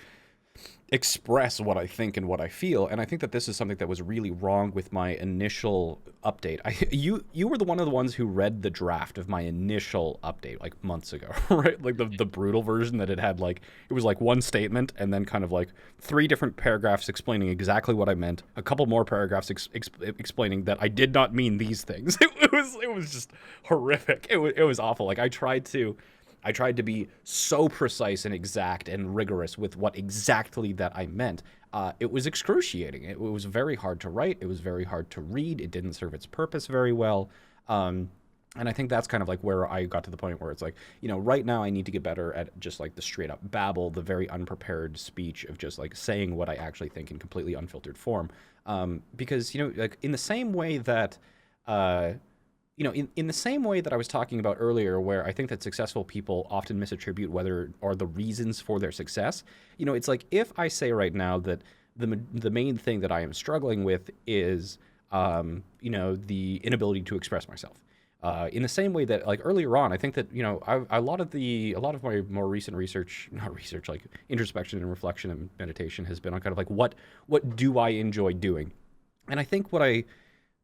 express what I think and what I feel. And I think that this is something that was really wrong with my initial update. You were one of the ones who read the draft of my initial update like months ago, right? Like the brutal version that it had like it was like one statement and then kind of like three different paragraphs explaining exactly what I meant, a couple more paragraphs explaining that I did not mean these things. It was just horrific. It was awful. Like I tried to be so precise and exact and rigorous with what exactly that I meant. It was excruciating. It was very hard to write. It was very hard to read. It didn't serve its purpose very well. And I think that's kind of like where I got to the point where it's like, right now I need to get better at just like the straight up babble, the very unprepared speech of just like saying what I actually think in completely unfiltered form. Because, like in the same way that, uh, in the same way that I was talking about earlier, where I think that successful people often misattribute whether or the reasons for their success, it's like if I say right now that the main thing that I am struggling with is, the inability to express myself. In the same way that, like earlier on, I think that a lot of my more recent research, not research, like introspection and reflection and meditation has been on kind of like what do I enjoy doing, and I think what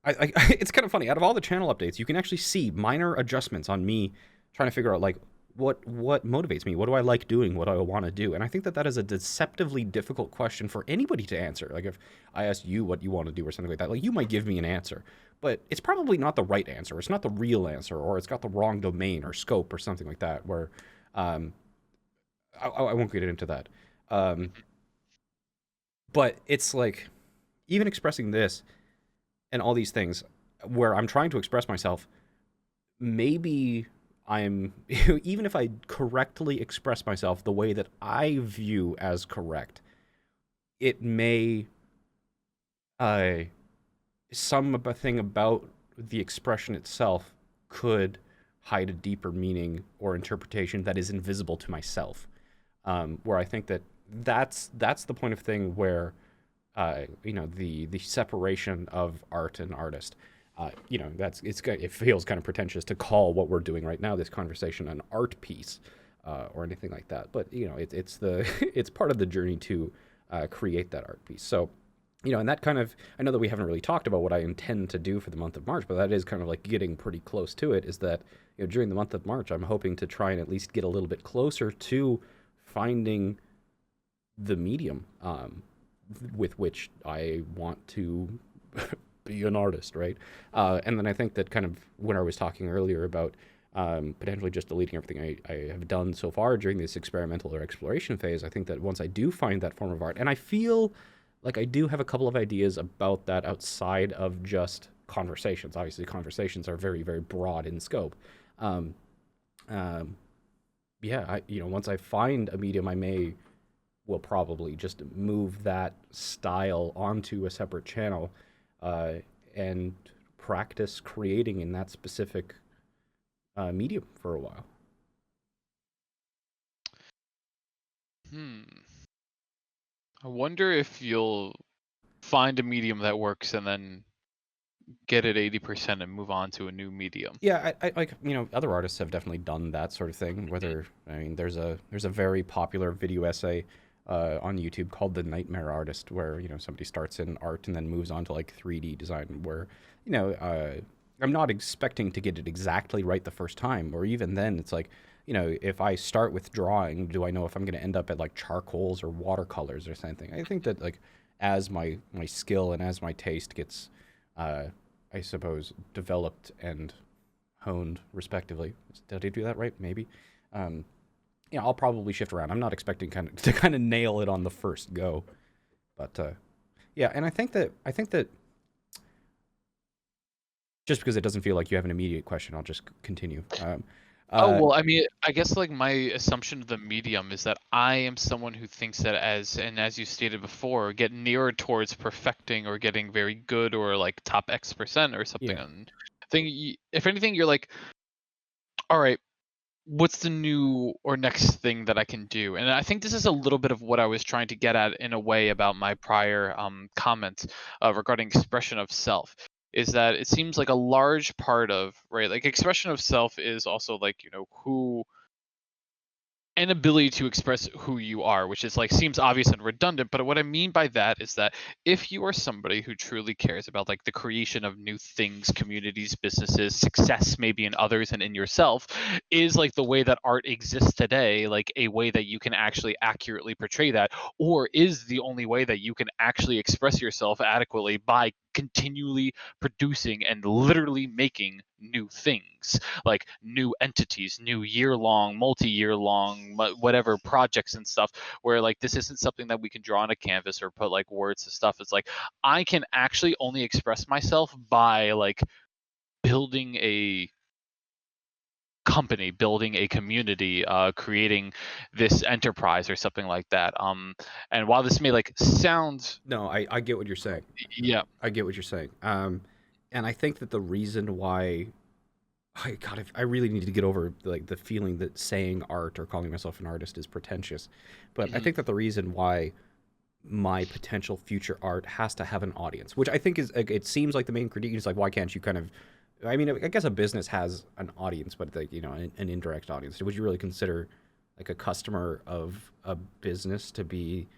it's kind of funny. Out of all the channel updates, you can actually see minor adjustments on me trying to figure out like what motivates me? What do I like doing? What do I want to do? And I think that that is a deceptively difficult question for anybody to answer. Like if I asked you what you want to do or something like that, like you might give me an answer, but it's probably not the right answer. It's not the real answer, or it's got the wrong domain or scope or something like that. Where um, I won't get into that. Um, but it's like even expressing this and all these things, where I'm trying to express myself, maybe I'm even if I correctly express myself the way that I view as correct, it may uh some thing about the expression itself could hide a deeper meaning or interpretation that is invisible to myself. Where I think that that's the point of thing where the separation of art and artist. That's it feels kind of pretentious to call what we're doing right now, this conversation, an art piece or anything like that. But it's the it's part of the journey to create that art piece. So and that kind of, I know that we haven't really talked about what I intend to do for the month of March, but that is kind of like getting pretty close to it. Is that during the month of March, I'm hoping to try and at least get a little bit closer to finding the medium with which I want to be an artist, right? And then I think that kind of when I was talking earlier about potentially just deleting everything I have done so far during this experimental or exploration phase, I think that once I do find that form of art, and I feel like I do have a couple of ideas about that outside of just conversations. Obviously, conversations are very, very broad in scope. Um, um, yeah, once I find a medium, I may will probably just move that style onto a separate channel uh, and practice creating in that specific medium for a while. Hmm. I wonder if you'll find a medium that works and then get it 80% and move on to a new medium. Yeah, I like other artists have definitely done that sort of thing. Mhm. Whether I mean, there's a very popular video essay on YouTube called "The Nightmare Artist," where somebody starts in art and then moves on to like 3D design. Where you know I'm not expecting to get it exactly right the first time, or even then, it's like if I start with drawing, do I know if I'm going to end up at like charcoals or watercolors or something? I think that like as my skill and as my taste gets uh, I suppose, developed and honed respectively. Did I do that right? Maybe. Um, I'll probably shift around. I'm not expecting kind of to kind of nail it on the first go, but yeah. And I think that just because it doesn't feel like you have an immediate question, I'll just continue. Oh, Uh, well, I mean, I guess like my assumption of the medium is that I am someone who thinks that as you stated before, get nearer towards perfecting or getting very good or like top X% or something. yeah. And I think if anything, you're like, all right, what's the new or next thing that I can do? And I think this is a little bit of what I was trying to get at in a way about my prior comment regarding expression of self. Is that it seems like a large part of right, like expression of self is also like who an ability to express who you are, which is like seems obvious and redundant. But what I mean by that is that if you are somebody who truly cares about like the creation of new things, communities, businesses, success, maybe in others and in yourself, is like the way that art exists today, like a way that you can actually accurately portray that, or is the only way that you can actually express yourself adequately by continually producing and literally making new things like new entities, new year long, multi-year long, whatever projects and stuff, where like this isn't something that we can draw on a canvas or put like words to stuff. It's like I can actually only express myself by like building a company, building a community, creating this enterprise or something like that. And while this may like sound, No, I get what you're saying. yeah, I get what you're saying. And I think that the reason why I really need to get over like the feeling that saying art or calling myself an artist is pretentious. But I mhm, think that the reason why my potential future art has to have an audience, which I think is like, it seems like the main critique is like why can't you kind of I mean I guess a business has an audience, but like an indirect audience. Would you really consider like a customer of a business to be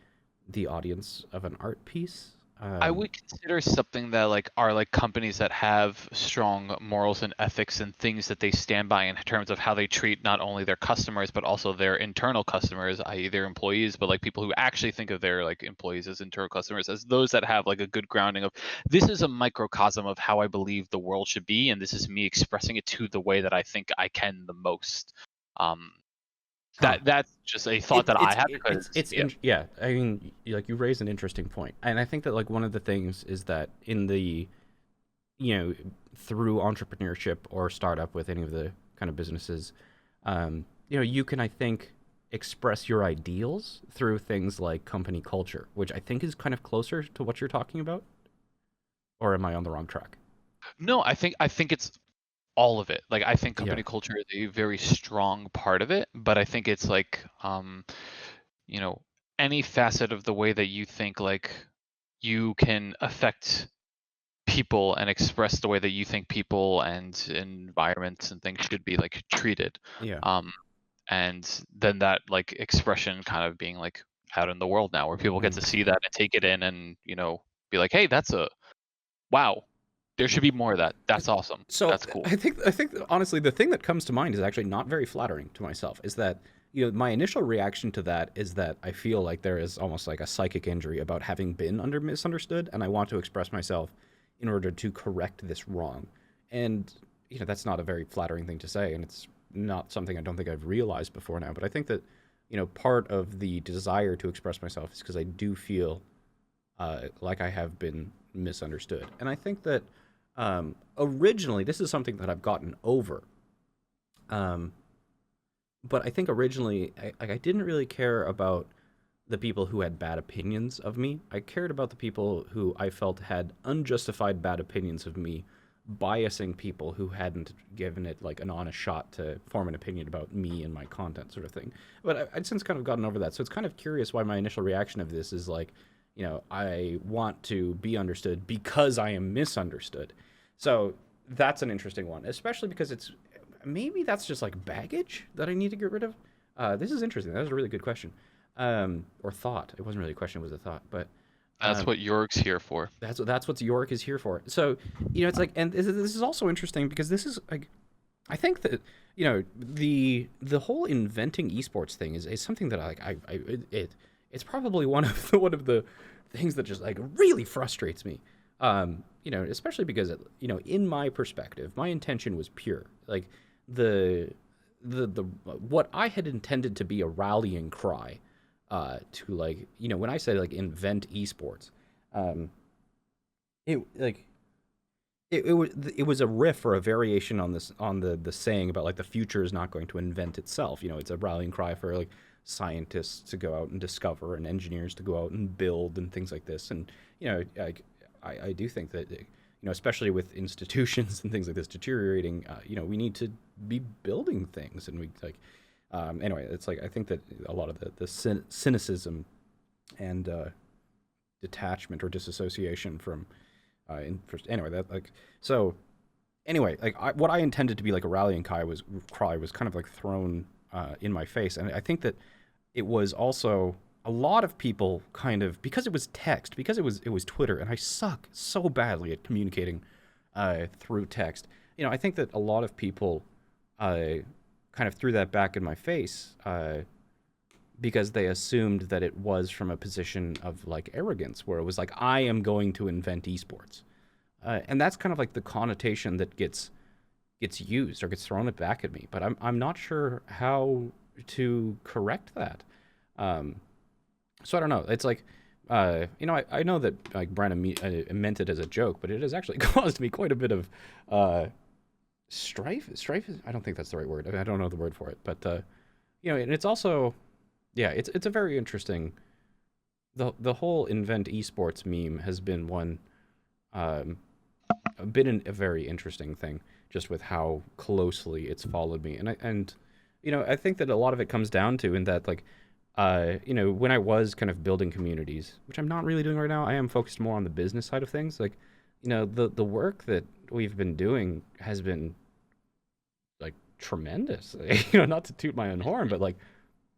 the audience of an art piece? I Um, would consider something that like are like companies that have strong morals and ethics and things that they stand by in terms of how they treat not only their customers but also their internal customers, i.e. their employees, but like people who actually think of their like employees as internal customers, as those that have like a good grounding of this is a microcosm of how I believe the world should be, and this is me expressing it to the way that I think I can the most. Um, huh. that's just a thought It, that I it's have it, because yeah. yeah. I mean, like you raise an interesting point, and I think that like one of the things is that in the you know through entrepreneurship or startup with any of the kind of businesses, you can I think express your ideals through things like company culture, which I think is kind of closer to what you're talking about. Or am I on the wrong track? No, I think it's all of it. Like I think Yeah, company culture is a very strong part of it, but I think it's like you know, any facet of the way that you think like you can affect people and express the way that you think people and environments and things should be like treated. yeah. Um and then that like expression kind of being like out in the world now where people get Mm. to see that and take it in and, be like, "Hey, that's a wow. There should be more of that. That's awesome. So That's cool." I think that, honestly the thing that comes to mind is actually not very flattering to myself. Is that my initial reaction to that is that I feel like there is almost like a psychic injury about having been misunderstood, and I want to express myself in order to correct this wrong. And that's not a very flattering thing to say, and it's not something I don't think I've realized before now. But I think that part of the desire to express myself is because I do feel like I have been misunderstood. And I think that originally, this is something that I've gotten over. Um, but I think originally, I didn't really care about the people who had bad opinions of me. I cared about the people who I felt had unjustified bad opinions of me, biasing people who hadn't given it like an honest shot to form an opinion about me and my content, sort of thing. But I'd since kind of gotten over that. So it's kind of curious why my initial reaction of this is like, I want to be understood because I am misunderstood. So that's an interesting one, especially because it's maybe that's just like baggage that I need to get rid of. This is interesting. That was a really good question, or thought. It wasn't really a question; it was a thought. But That's um, what York's here for. that's what York is here for. So it's like, and this is also interesting because this is like, I think that the whole inventing esports thing is something that it's probably one of the things that just like really frustrates me. Especially because in my perspective, my intention was pure. Like the the what I had intended to be a rallying cry to like when I say like invent esports, um, it like it was a riff or a variation on this on the saying about like the future is not going to invent itself. It's a rallying cry for like scientists to go out and discover and engineers to go out and build and things like this. And like I do think that especially with institutions and things like this deteriorating, we need to be building things. And we like anyway, it's like I think that a lot of the cynicism and detachment or disassociation from anyway, that like so anyway, like what I intended to be like a rallying cry was kind of like thrown in my face. And I think that it was also a lot of people kind of, because it was text, because it was Twitter, and I suck so badly at communicating through text. I think that a lot of people kind of threw that back in my face because they assumed that it was from a position of like arrogance, where it was like I am going to invent esports, and that's kind of like the connotation that gets used or gets thrown it back at me. But I'm not sure how to correct that. Um, so I don't know. It's like, I know that like Brandon meant it as a joke, but it has actually caused me quite a bit of strife. Strife is, I don't think that's the right word. I don't know the word for it, but and it's also, yeah, it's a very interesting. The whole invent esports meme has been one, um, a very interesting thing, just with how closely it's followed me. And I think that a lot of it comes down to in that like when I was kind of building communities, which I'm not really doing right now. I am focused more on the business side of things. Like the work that we've been doing has been like tremendous. Not to toot my own horn, but like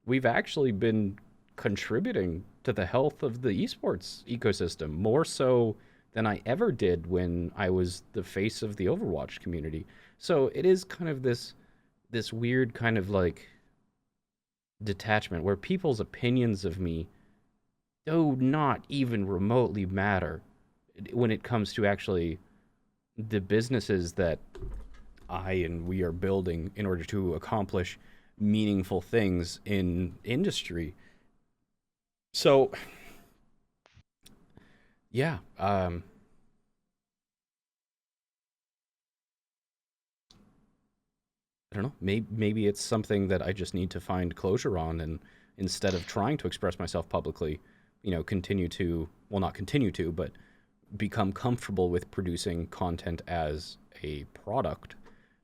we've actually been contributing to the health of the esports ecosystem more so than I ever did when I was the face of the Overwatch community. So it is kind of this weird kind of like detachment where people's opinions of me do not even remotely matter when it comes to actually the businesses that I and we are building in order to accomplish meaningful things in industry. So, yeah, I don't know. Maybe it's something that I just need to find closure on, and instead of trying to express myself publicly, continue to, well, not continue to, but become comfortable with producing content as a product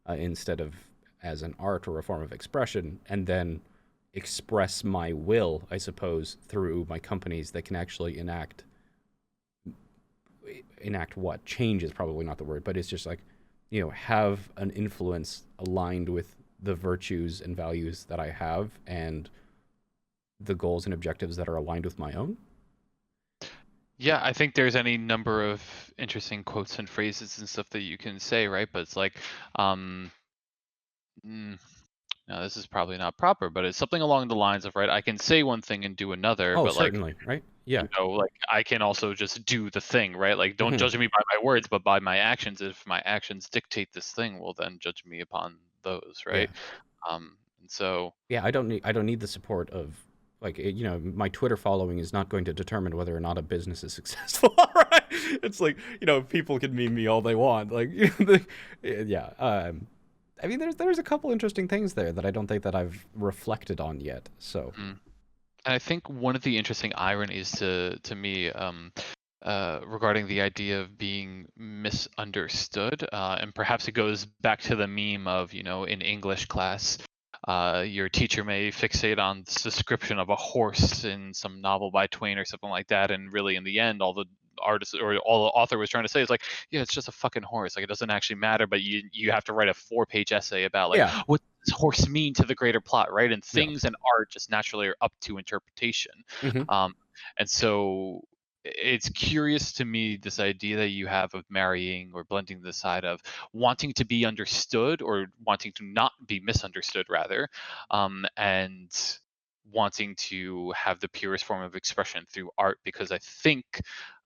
instead of as an art or a form of expression, and then express my will, I suppose, through my companies that can actually enact what change is probably not the word, but it's just like have an influence aligned with the virtues and values that I have and the goals and objectives that are aligned with my own. Yeah, I think there's any number of interesting quotes and phrases and stuff that you can say, right? But it's like, um, mm, no, this is probably not proper, but it's something along the lines of, right, I can say one thing and do another, Oh, but like, certainly, right? Yeah. like I can also just do the thing, right? Like, don't Hmm. judge me by my words, but by my actions. If my actions dictate this thing, well, then judge me upon those, Yeah. right? And so, Yeah, I don't need the support of like my Twitter following is not going to determine whether or not a business is successful. Right? It's like people can meme me all they want. Like yeah. I mean, there's a couple interesting things there that I don't think that I've reflected on yet. So mm. And I think one of the interesting ironies to me, regarding the idea of being misunderstood, and perhaps it goes back to the meme of, in English class, your teacher may fixate on the description of a horse in some novel by Twain or something like that, and really in the end, all the artist or all the author was trying to say is like, yeah, it's just a fucking horse. Like it doesn't actually matter, but you have to write a 4-page essay about like yeah, what does horse mean to the greater plot, right? And yeah. things and art just naturally are up to interpretation. Hmm. Um, and so it's curious to me this idea that you have of marrying or blending the side of wanting to be understood or wanting to not be misunderstood rather, and wanting to have the purest form of expression through art, because I think,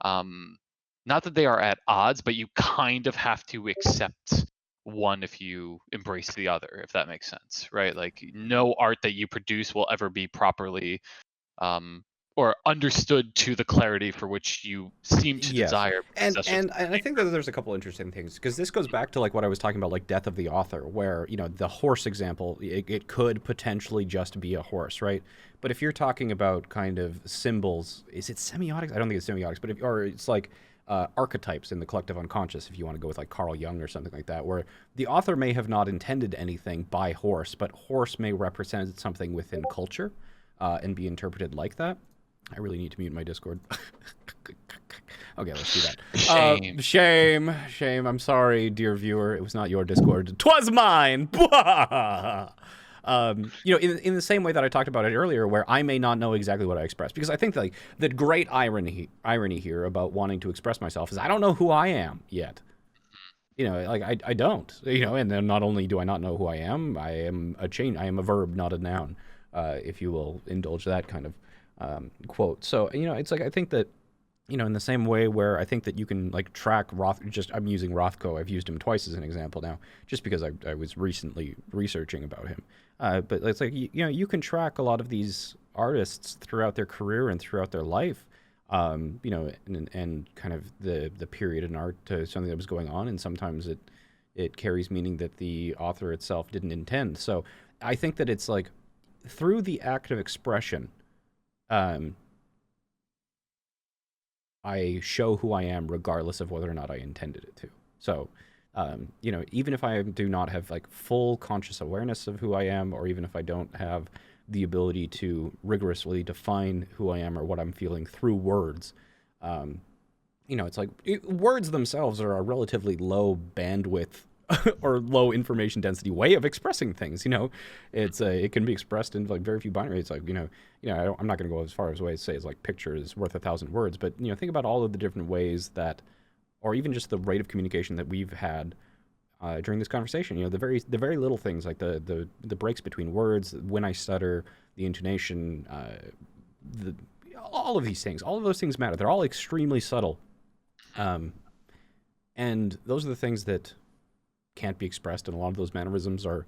um, not that they are at odds, but you kind of have to accept one if you embrace the other, if that makes sense, right? Like no art that you produce will ever be properly, um, or understood to the clarity for which you seem to Yes, desire, because and that's just and and I think that there's a couple interesting things because this goes back to like what I was talking about, like death of the author, where the horse example, it could potentially just be a horse, right? But if you're talking about kind of symbols, is it semiotics? I don't think it's semiotics, but or it's like archetypes in the collective unconscious, if you want to go with like Carl Jung or something like that, where the author may have not intended anything by horse, but horse may represent something within culture and be interpreted like that. I really need to mute my Discord. Okay, let's do that. shame. Shame. I'm sorry, dear viewer. It was not your Discord. 'Twas mine. In the same way that I talked about it earlier, where I may not know exactly what I express, because I think like the great irony here about wanting to express myself is I don't know who I am yet. Like I don't. And then not only do I not know who I am I am a verb, not a noun. If you will indulge that kind of quote. So it's like I think that in the same way where I think that you can like track I'm using Rothko. I've used him twice as an example now, just because I was recently researching about him. But it's like you can track a lot of these artists throughout their career and throughout their life. And kind of the period in art to something that was going on, and sometimes it carries meaning that the author itself didn't intend. So I think that it's like through the act of expression, I show who I am regardless of whether or not I intended it to. So, even if I do not have like full conscious awareness of who I am, or even if I don't have the ability to rigorously define who I am or what I'm feeling through words, it's like words themselves are a relatively low bandwidth or low information density way of expressing things. It can be expressed in like very few binary. It's like I'm not going to go as far as way to say it's like picture is worth 1,000 words, but think about all of the different ways that, or even just the rate of communication that we've had during this conversation. The very little things like the breaks between words, when I stutter, the intonation, the all of these things, all of those things matter. They're all extremely subtle, and those are the things that can't be expressed, and a lot of those mannerisms are,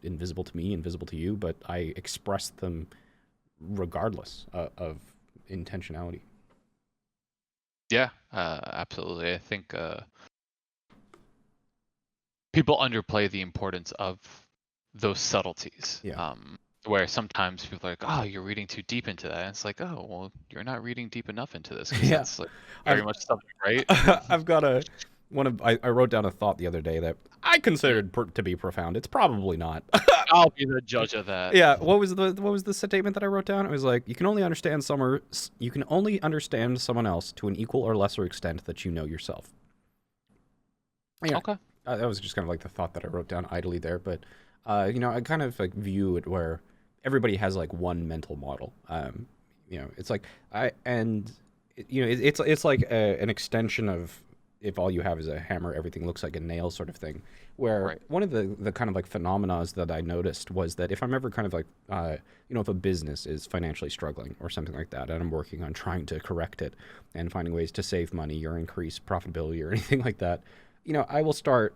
invisible to me, invisible to you, but I express them regardless of intentionality. Yeah, absolutely. I think people underplay the importance of those subtleties. Yeah. Where sometimes people are like, "Oh, you're reading too deep into that." And it's like, "Oh, well, you're not reading deep enough into this because Yeah. that's like very much something, right?" I've got I wrote down a thought the other day that I considered to be profound. It's probably not. I'll be the judge of that. Yeah. What was the statement that I wrote down? It was like, you can only understand someone else to an equal or lesser extent that you know yourself. Yeah. Okay. That was just kind of like the thought that I wrote down idly there, but I kind of like view it where everybody has like one mental model. It's like it's like an extension of, if all you have is a hammer, everything looks like a nail sort of thing. Where Right. one of the kind of like phenomena that I noticed was that if I'm ever kind of like, if a business is financially struggling or something like that, and I'm working on trying to correct it and finding ways to save money or increase profitability or anything like that, I will start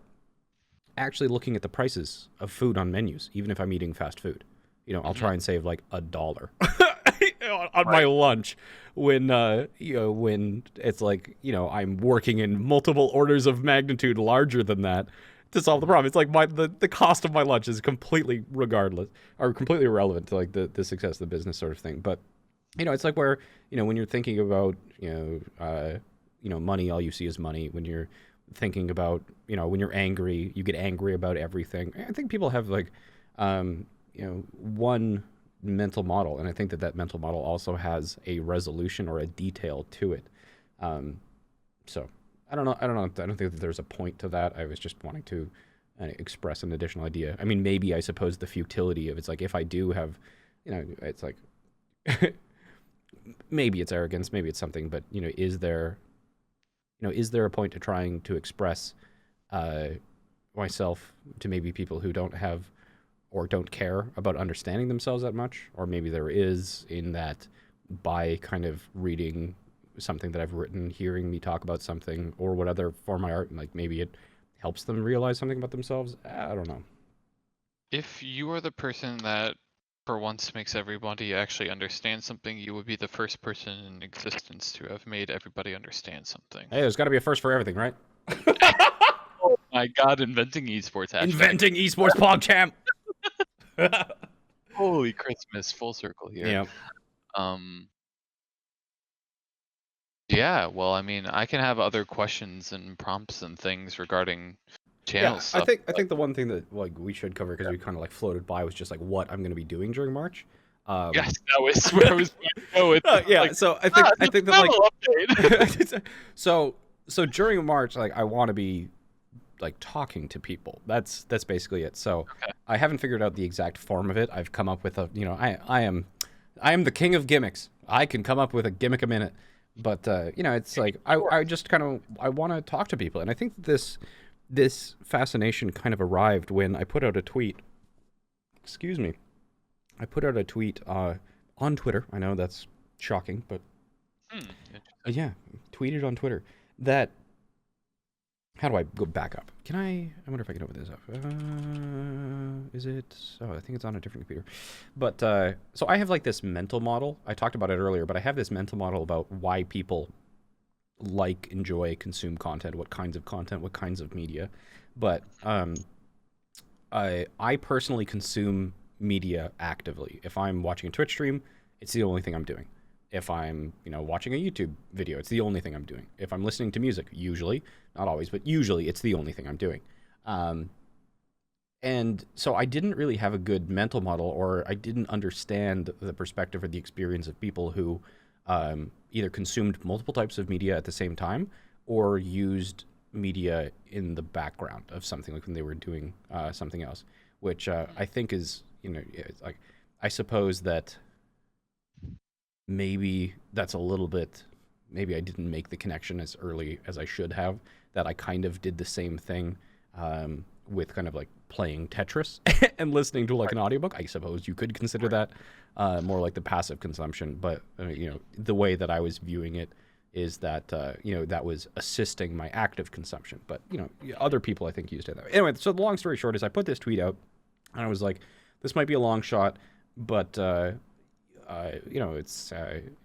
actually looking at the prices of food on menus, even if I'm eating fast food. I'll try and save like $1 on my lunch when it's like, I'm working in multiple orders of magnitude larger than that to solve the problem. It's like the cost of my lunch is completely completely irrelevant to like the success of the business sort of thing. But it's like where, when you're thinking about, money, all you see is money. When you're thinking about, when you're angry, you get angry about everything. I think people have like, one mental model, and I think that mental model also has a resolution or a detail to it. So I don't know. I don't think that there's a point to that. I was just wanting to express an additional idea. I mean, maybe I suppose the futility of it's like, if I do have, it's like maybe it's arrogance, maybe it's something, but is there a point to trying to express myself to maybe people who don't have or don't care about understanding themselves that much? Or maybe there is, in that by kind of reading something that I've written, hearing me talk about something, or what other form of art, like maybe it helps them realize something about themselves. I don't know. If you are the person that for once makes everybody actually understand something, you would be the first person in existence to have made everybody understand something. Hey, there's got to be a first for everything, right? Oh my god, inventing esports hashtag. Inventing esports PogChamp. Holy Christmas, full circle here. Yeah. Yeah, well, I mean, I can have other questions and prompts and things regarding channel stuff. I think the one thing that like we should cover, because we kind of like floated by, was just like what I'm going to be doing during March. Yes, that was where I was going to go with. Yeah, like, so I think that update. so during March, like I want to be like talking to people. That's basically it. So Okay. I haven't figured out the exact form of it. I've come up with I am the king of gimmicks. I can come up with a gimmick a minute. But it's like I just kind of I want to talk to people, and I think this fascination kind of arrived when I put out a tweet. Excuse me. I put out a tweet on Twitter. I know that's shocking, but yeah, tweeted on Twitter that. How do I go back up? I wonder if I can open this up. Is it? Oh, I think it's on a different computer. But so I have like this mental model. I talked about it earlier, but I have this mental model about why people like, enjoy, consume content, what kinds of media. But I personally consume media actively. If I'm watching a Twitch stream, it's the only thing I'm doing. If I'm, watching a YouTube video, it's the only thing I'm doing. If I'm listening to music, usually, not always, but usually it's the only thing I'm doing. And so I didn't really have a good mental model, or I didn't understand the perspective or the experience of people who either consumed multiple types of media at the same time, or used media in the background of something, like when they were doing something else, which I think is, it's like, I suppose that maybe that's a little bit, maybe I didn't make the connection as early as I should have, that I kind of did the same thing with kind of like playing Tetris and listening to like an audiobook. I suppose you could consider that more like the passive consumption, but the way that I was viewing it is that that was assisting my active consumption. But other people I think used it that way. Anyway, so the long story short is I put this tweet out and I was like, this might be a long shot, but it's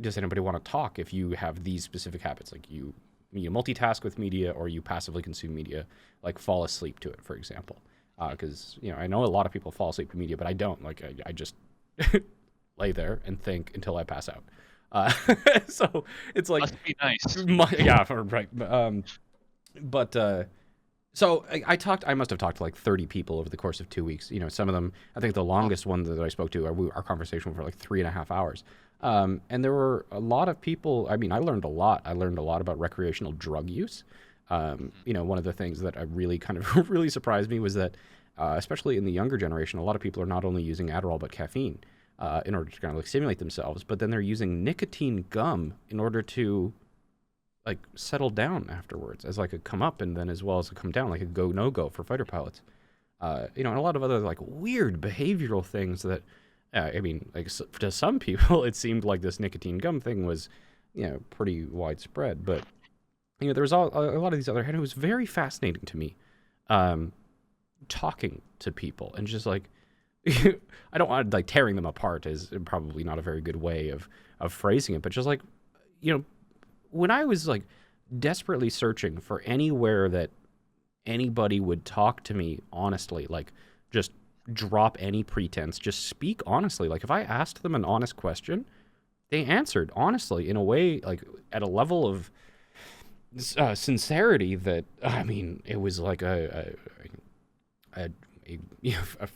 does anybody want to talk if you have these specific habits, like you multitask with media or you passively consume media, like fall asleep to it, for example. Because I know a lot of people fall asleep to media, but I don't. Like I just lay there and think until I pass out. So it's like, Must be nice. yeah, right. But so I must have talked to like 30 people over the course of 2 weeks. Some of them, I think the longest one that I spoke to, our conversation for like 3.5 hours. And there were a lot of people. I mean, I learned a lot. I learned a lot about recreational drug use. One of the things that I really kind of really surprised me was that, especially in the younger generation, a lot of people are not only using Adderall but caffeine in order to kind of like stimulate themselves, but then they're using nicotine gum in order to like settle down afterwards, as like a come up and then as well as a come down, like a go no go for fighter pilots. And a lot of other like weird behavioral things that. I mean, like to some people, it seemed like this nicotine gum thing was, pretty widespread. But there was a lot of these other, and it was very fascinating to me, talking to people and just like, I don't want like tearing them apart is probably not a very good way of phrasing it, but just like, when I was like desperately searching for anywhere that anybody would talk to me honestly, like just drop any pretense, just speak honestly. Like if I asked them an honest question, they answered honestly in a way, like at a level of sincerity that, I mean, it was like a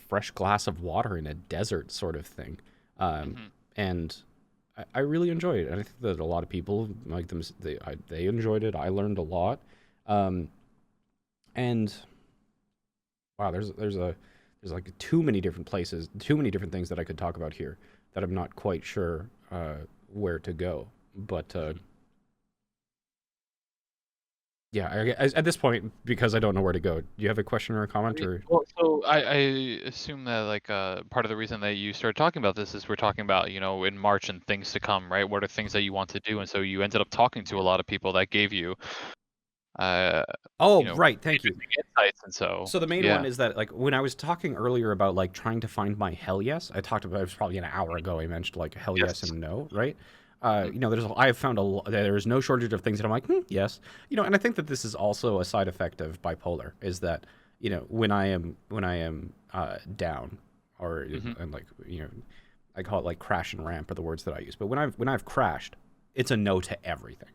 fresh glass of water in a desert sort of thing. And I really enjoyed it. And I think that a lot of people like them, they enjoyed it. I learned a lot. And wow, there's like too many different places, too many different things that I could talk about here that I'm not quite sure where to go. But yeah, at this point, because I don't know where to go, do you have a question or a comment? Or Well, so I assume that like part of the reason that you started talking about this is we're talking about in March and things to come, right? What are things that you want to do, and so you ended up talking to a lot of people that gave you oh, right, thank you. insights, and so So the main one is that like when I was talking earlier about like trying to find my hell yes, I talked about, it was probably an hour ago, I mentioned like hell yes and no, right? I've found there's no shortage of things that I'm like, yes, and I think that this is also a side effect of bipolar, is that when I am down, or and like I call it like crash and ramp are the words that I use, but when I've crashed, it's a no to everything.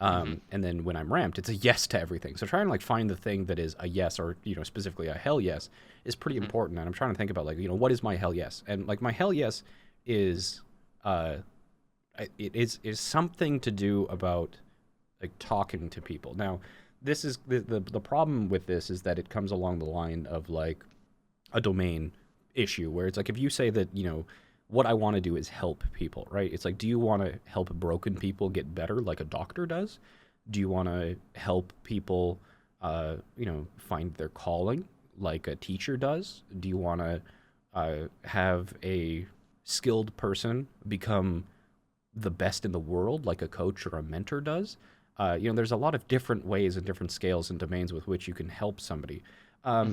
And then when I'm ramped, it's a yes to everything. So trying to like find the thing that is a yes, or specifically a hell yes, is pretty important. And I'm trying to think about like what is my hell yes, and like my hell yes is it is something to do about like talking to people. Now, this is the problem with this is that it comes along the line of like a domain issue where it's like if you say that what I want to do is help people, right? It's like, do you want to help broken people get better like a doctor does? Do you want to help people, find their calling like a teacher does? Do you want to have a skilled person become the best in the world like a coach or a mentor does? There's a lot of different ways and different scales and domains with which you can help somebody.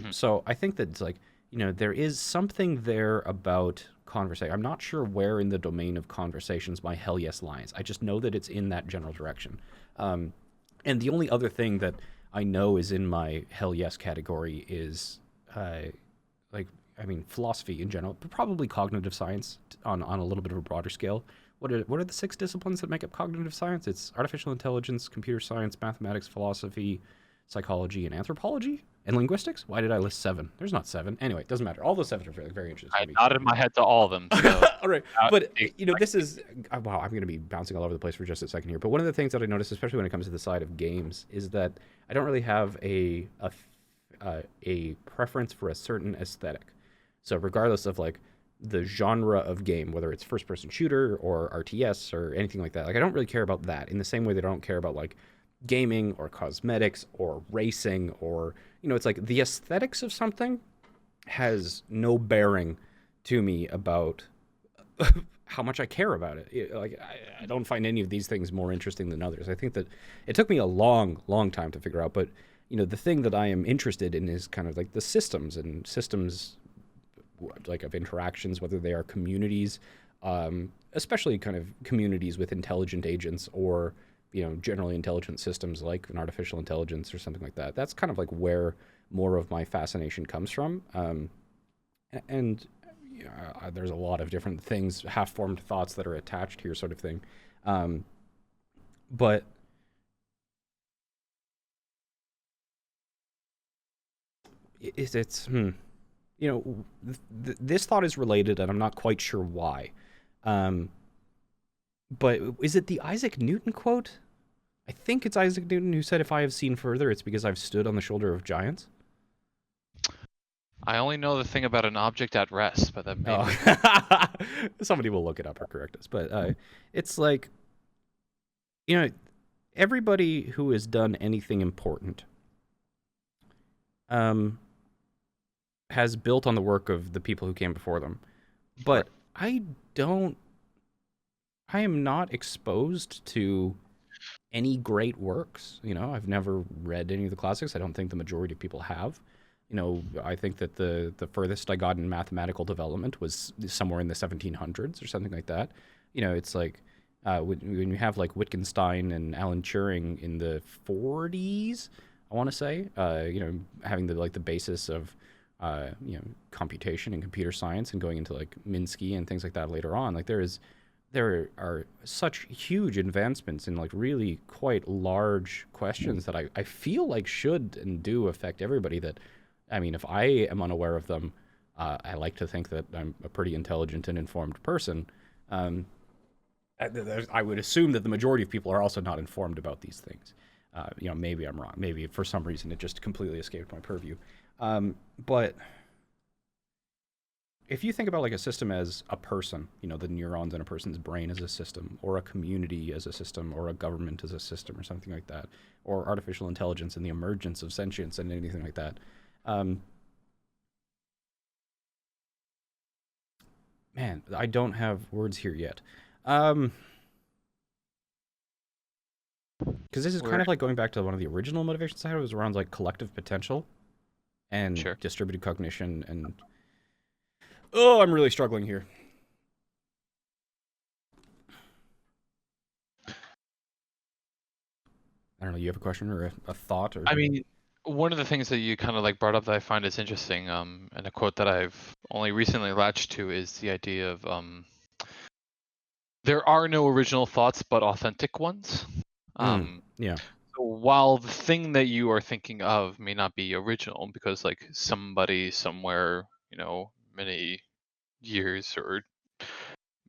So I think that it's like, there is something there about conversation. I'm not sure where in the domain of conversations my hell yes lies. I just know that it's in that general direction. And the only other thing that I know is in my hell yes category is philosophy in general, but probably cognitive science on a little bit of a broader scale. What are the 6 disciplines that make up cognitive science? It's artificial intelligence, computer science, mathematics, philosophy, psychology, and anthropology. And linguistics? Why did I list 7? There's not 7. Anyway, it doesn't matter. All those 7 are very, very interesting I to me. nodded my head to all of them. So All right. that But, makes this is, wow, I'm going to be bouncing all over the place for just a second here. But one of the things that I noticed, especially when it comes to the side of games, is that I don't really have a preference for a certain aesthetic. So regardless of like the genre of game, whether it's first person shooter or RTS or anything like that, like I don't really care about that in the same way that I don't care about like gaming or cosmetics or racing or it's like the aesthetics of something has no bearing to me about how much I care about it. Like I don't find any of these things more interesting than others. I think that it took me a long, long time to figure out, but the thing that I am interested in is kind of like the systems and systems like of interactions, whether they are communities, especially kind of communities with intelligent agents or generally intelligent systems like an artificial intelligence or something like that. That's kind of like where more of my fascination comes from. And there's a lot of different things, half-formed thoughts that are attached here, sort of thing. But this thought is related, and I'm not quite sure why. But is it the Isaac Newton quote? I think it's Isaac Newton who said, "If I have seen further, it's because I've stood on the shoulder of giants." I only know the thing about an object at rest, but that may Oh, somebody will look it up or correct us. But it's like, everybody who has done anything important has built on the work of the people who came before them. But I am not exposed to any great works. I've never read any of the classics. I don't think the majority of people have. I think that the furthest I got in mathematical development was somewhere in the 1700s or something like that. It's like when you have like Wittgenstein and Alan Turing in the 40s, I want to say, having the basis of computation and computer science and going into like Minsky and things like that later on. Like there are such huge advancements in like really quite large questions that I feel like should and do affect everybody. That, I mean, if I am unaware of them, I like to think that I'm a pretty intelligent and informed person. I would assume that the majority of people are also not informed about these things. Maybe I'm wrong. Maybe for some reason it just completely escaped my purview. But if you think about like a system as a person, the neurons in a person's brain as a system, or a community as a system, or a government as a system, or something like that, or artificial intelligence and the emergence of sentience and anything like that. Man, I don't have words here yet. Because this is kind of like going back to one of the original motivations I had, was around like collective potential and distributed cognition. And I'm really struggling here. I don't know. You have a question or a thought? Or I mean, one of the things that you kind of like brought up that I find is interesting, and a quote that I've only recently latched to, is the idea of there are no original thoughts but authentic ones. Yeah. So while the thing that you are thinking of may not be original, because like somebody somewhere, many years or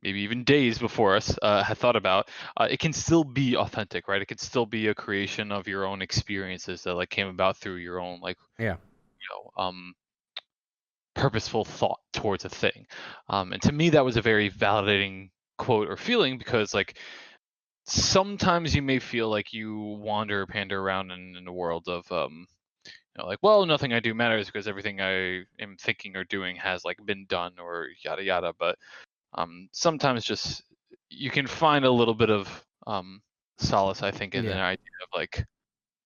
maybe even days before us had thought about, it can still be authentic, right? It can still be a creation of your own experiences that like came about through your own like purposeful thought towards a thing. And to me, that was a very validating quote or feeling, because like sometimes you may feel like you wander or pander around in a world of like, well, nothing I do matters because everything I am thinking or doing has like been done or yada yada. But sometimes just you can find a little bit of solace, I think, in the idea of like,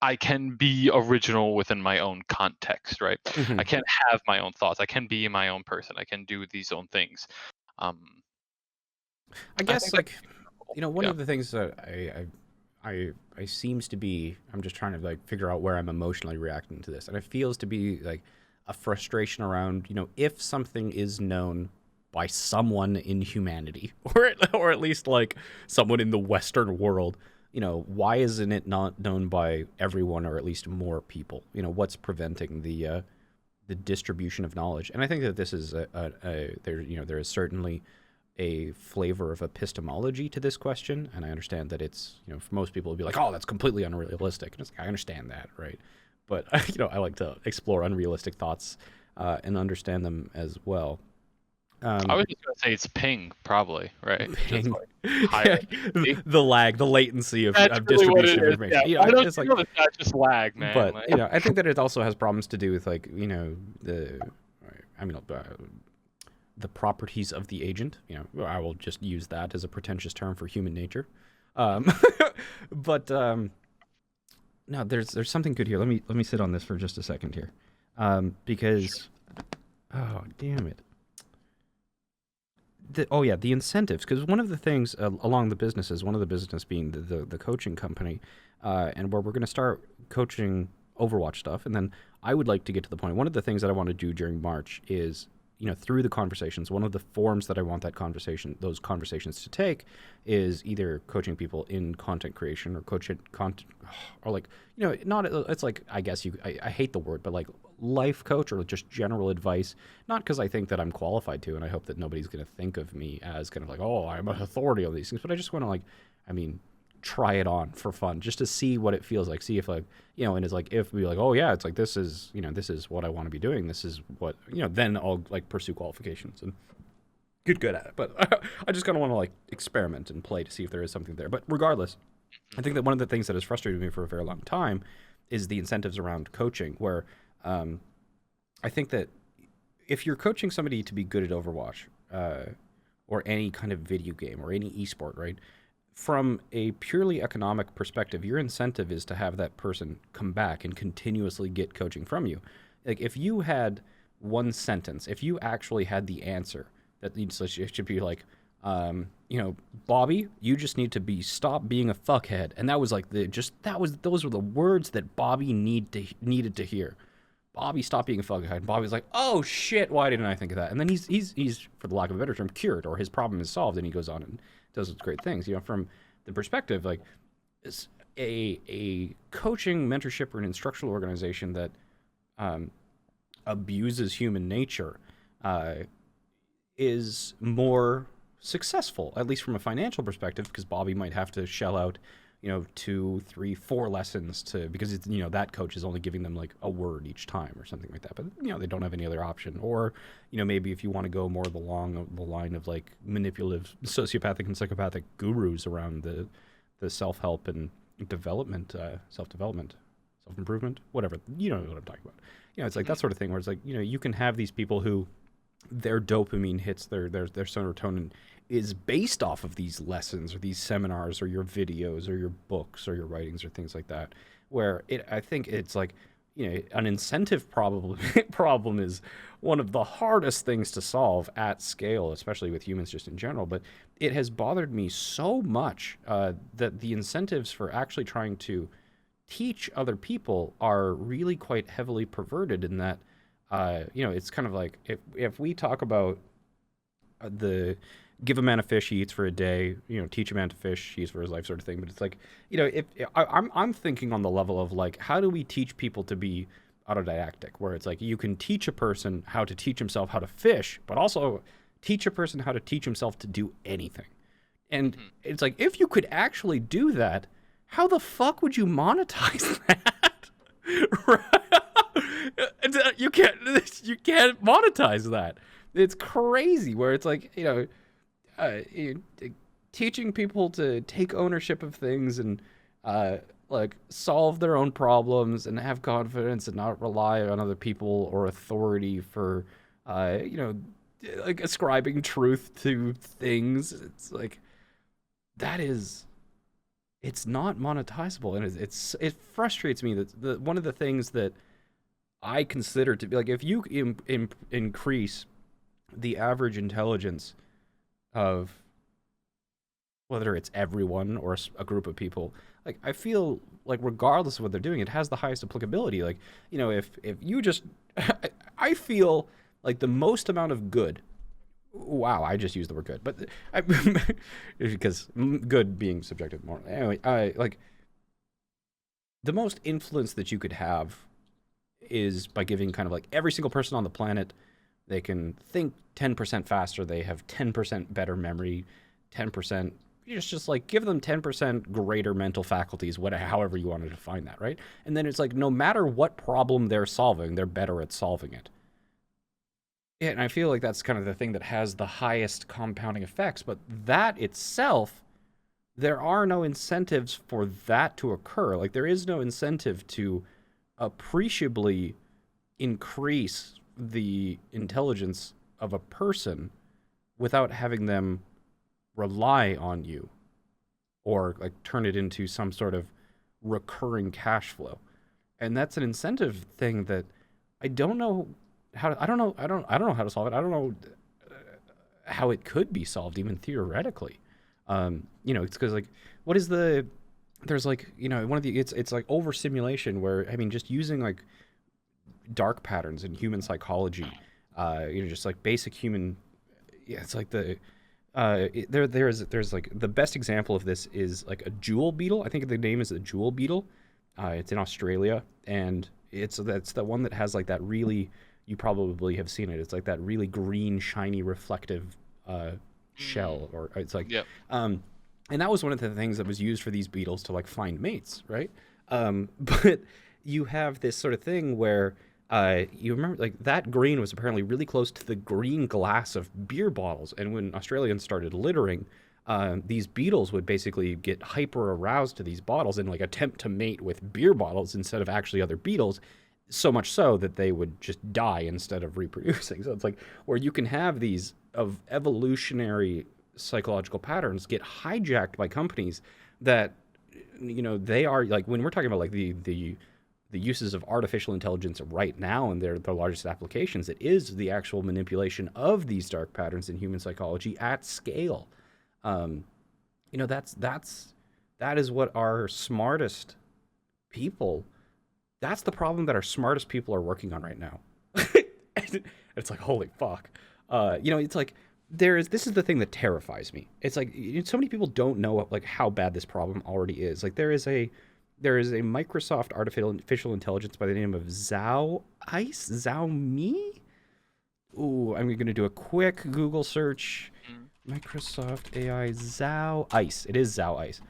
I can be original within my own context, right? Mm-hmm. I can have my own thoughts. I can be my own person. I can do these own things. I guess like one of the things that I seems to be, I'm just trying to like figure out where I'm emotionally reacting to this, and it feels to be like a frustration around if something is known by someone in humanity, or at least like someone in the Western world, why isn't it not known by everyone or at least more people? What's preventing the distribution of knowledge? And I think that this is there is certainly a flavor of epistemology to this question, and I understand that it's, for most people, it'd be like, oh, that's completely unrealistic. And it's like, I understand that, right? But I like to explore unrealistic thoughts and understand them as well. I was just gonna say it's ping, probably, right? Just Ping. like higher latency. The lag, the latency of, That's of really what distribution it of is. information. Yeah, I don't It's like, feel it's not just lag, man. but Like, I think that it also has problems to do with like the properties of the agent. I will just use that as a pretentious term for human nature. Um, but no, there's something good here. Let me sit on this for just a second here, because oh damn it. The incentives, because one of the things along the businesses, one of the business being the coaching company, and where we're going to start coaching Overwatch stuff, and then I would like to get to the point. One of the things that I want to do during March is, through the conversations, one of the forms that I want those conversations to take, is either coaching people in content creation or coaching content, or like, not, it's like, I guess I hate the word, but like life coach or just general advice, not because I think that I'm qualified to, and I hope that nobody's going to think of me as kind of like, oh, I'm an authority on these things, but I just want to try it on for fun, just to see what it feels like, see if and it's like, if we like, oh yeah, it's like, this is what I want to be doing, this is what, then I'll like pursue qualifications and get good at it. But I just kind of want to like experiment and play to see if there is something there. But regardless, I think that one of the things that has frustrated me for a very long time is the incentives around coaching, where I think that if you're coaching somebody to be good at Overwatch, or any kind of video game or any esport, right? From a purely economic perspective, your incentive is to have that person come back and continuously get coaching from you. Like, if you had one sentence, if you actually had the answer, that needs, it should be like, Bobby, you just need to stop being a fuckhead. And that was like those were the words that Bobby needed to hear. Bobby, stop being a fuckhead. And Bobby's like, oh shit, why didn't I think of that? And then he's, for the lack of a better term, cured, or his problem is solved, and he goes on and does those great things. From the perspective, like, a coaching, mentorship, or an instructional organization that abuses human nature is more successful, at least from a financial perspective, because Bobby might have to shell out 2, 3, 4 lessons because it's, that coach is only giving them like a word each time or something like that. But they don't have any other option. Or maybe if you want to go more along the line of like manipulative, sociopathic, and psychopathic gurus around the self-help and development, self-development, self-improvement, whatever, you know what I'm talking about. It's like that sort of thing where it's like, you can have these people who their dopamine hits, their serotonin is based off of these lessons or these seminars or your videos or your books or your writings or things like that, where I think it's like, an incentive problem is one of the hardest things to solve at scale, especially with humans just in general. But it has bothered me so much that the incentives for actually trying to teach other people are really quite heavily perverted, in that it's kind of like, if we talk about give a man a fish, he eats for a day, teach a man to fish, he eats for his life, sort of thing. But it's like, if I'm thinking on the level of like, how do we teach people to be autodidactic, where it's like, you can teach a person how to teach himself how to fish, but also teach a person how to teach himself to do anything. And it's like, if you could actually do that, how the fuck would you monetize that? You can't monetize that. It's crazy, where it's like, teaching people to take ownership of things and like solve their own problems and have confidence and not rely on other people or authority for like ascribing truth to things. It's like, it's not monetizable, and it frustrates me that one of the things that I consider to be like, if you increase the average intelligence of whether it's everyone or a group of people, like, I feel like regardless of what they're doing, it has the highest applicability. Like, if you just I feel like the most amount of good wow, I just used the word good, but I, because good being subjective more. Anyway, like the most influence that you could have is by giving kind of like every single person on the planet, they can think 10% faster, they have 10% better memory, 10%, just like give them 10% greater mental faculties, whatever, however you want to define that, right? And then it's like no matter what problem they're solving, they're better at solving it. Yeah, and I feel like that's kind of the thing that has the highest compounding effects, but that itself, there are no incentives for that to occur. Like there is no incentive to appreciably increase the intelligence of a person without having them rely on you or like turn it into some sort of recurring cash flow. And that's an incentive thing that I don't know I don't know how to solve it. I don't know how it could be solved even theoretically. It's because like what is the there's like one of the it's like over simulation where I mean just using like dark patterns in human psychology, just like basic human. Yeah, it's like there's like the best example of this is like a jewel beetle. I think the name is a jewel beetle. It's in Australia, and that's the one that has like that really, you probably have seen it. It's like that really green, shiny, reflective Mm, shell, or it's like, yep. um, and that was one of the things that was used for these beetles to like find mates, right? But you have this sort of thing where you remember like that green was apparently really close to the green glass of beer bottles, and when Australians started littering, these beetles would basically get hyper aroused to these bottles and like attempt to mate with beer bottles instead of actually other beetles, so much so that they would just die instead of reproducing. So it's like where you can have these of evolutionary psychological patterns get hijacked by companies that they are like when we're talking about like the uses of artificial intelligence right now and their largest applications, it is the actual manipulation of these dark patterns in human psychology at scale. um, that is what our smartest people, that's the problem that our smartest people are working on right now. It's like holy fuck. It's like this is the thing that terrifies me. It's like so many people don't know like how bad this problem already is. Like there is a Microsoft artificial intelligence by the name of Zhao Me. Ooh, I'm going to do a quick Google search. Mm. Microsoft AI Zhao Ice. It is Zhao Ice.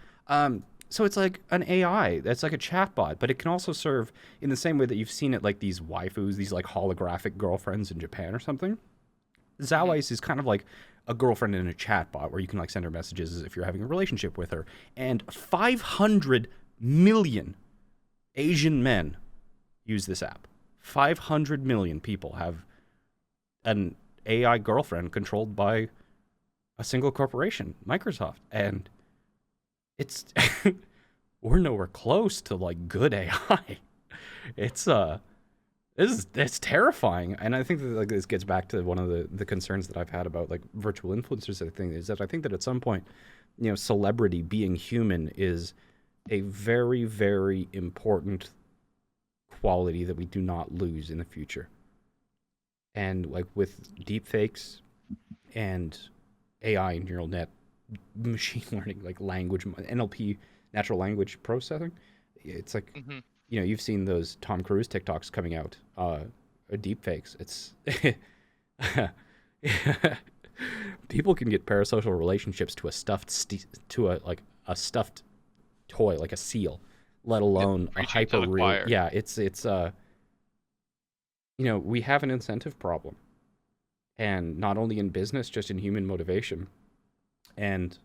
So it's like an AI that's like a chatbot, but it can also serve in the same way that you've seen it like these waifus, these like holographic girlfriends in Japan or something. Zhao Mm-hmm. Ice is kind of like a girlfriend in a chatbot where you can like send her messages as if you're having a relationship with her. And 500 million Asian men use this app. 500 million people have an AI girlfriend controlled by a single corporation, Microsoft. And it's we're nowhere close to like good AI. It's it's terrifying, and I think that like this gets back to one of the concerns that I've had about like virtual influencers. I think is that I think that at some point, celebrity being human is a very very important quality that we do not lose in the future. And like with deep fakes and AI, neural net, machine learning, like language, NLP, natural language processing, it's like, Mm-hmm. you've seen those Tom Cruise TikToks coming out, deep fakes. It's people can get parasocial relationships to a to a stuffed toy like a seal, let Yep. alone a Preaching to hyper the real. choir. Yeah, it's we have an incentive problem, and not only in business, just in human motivation. And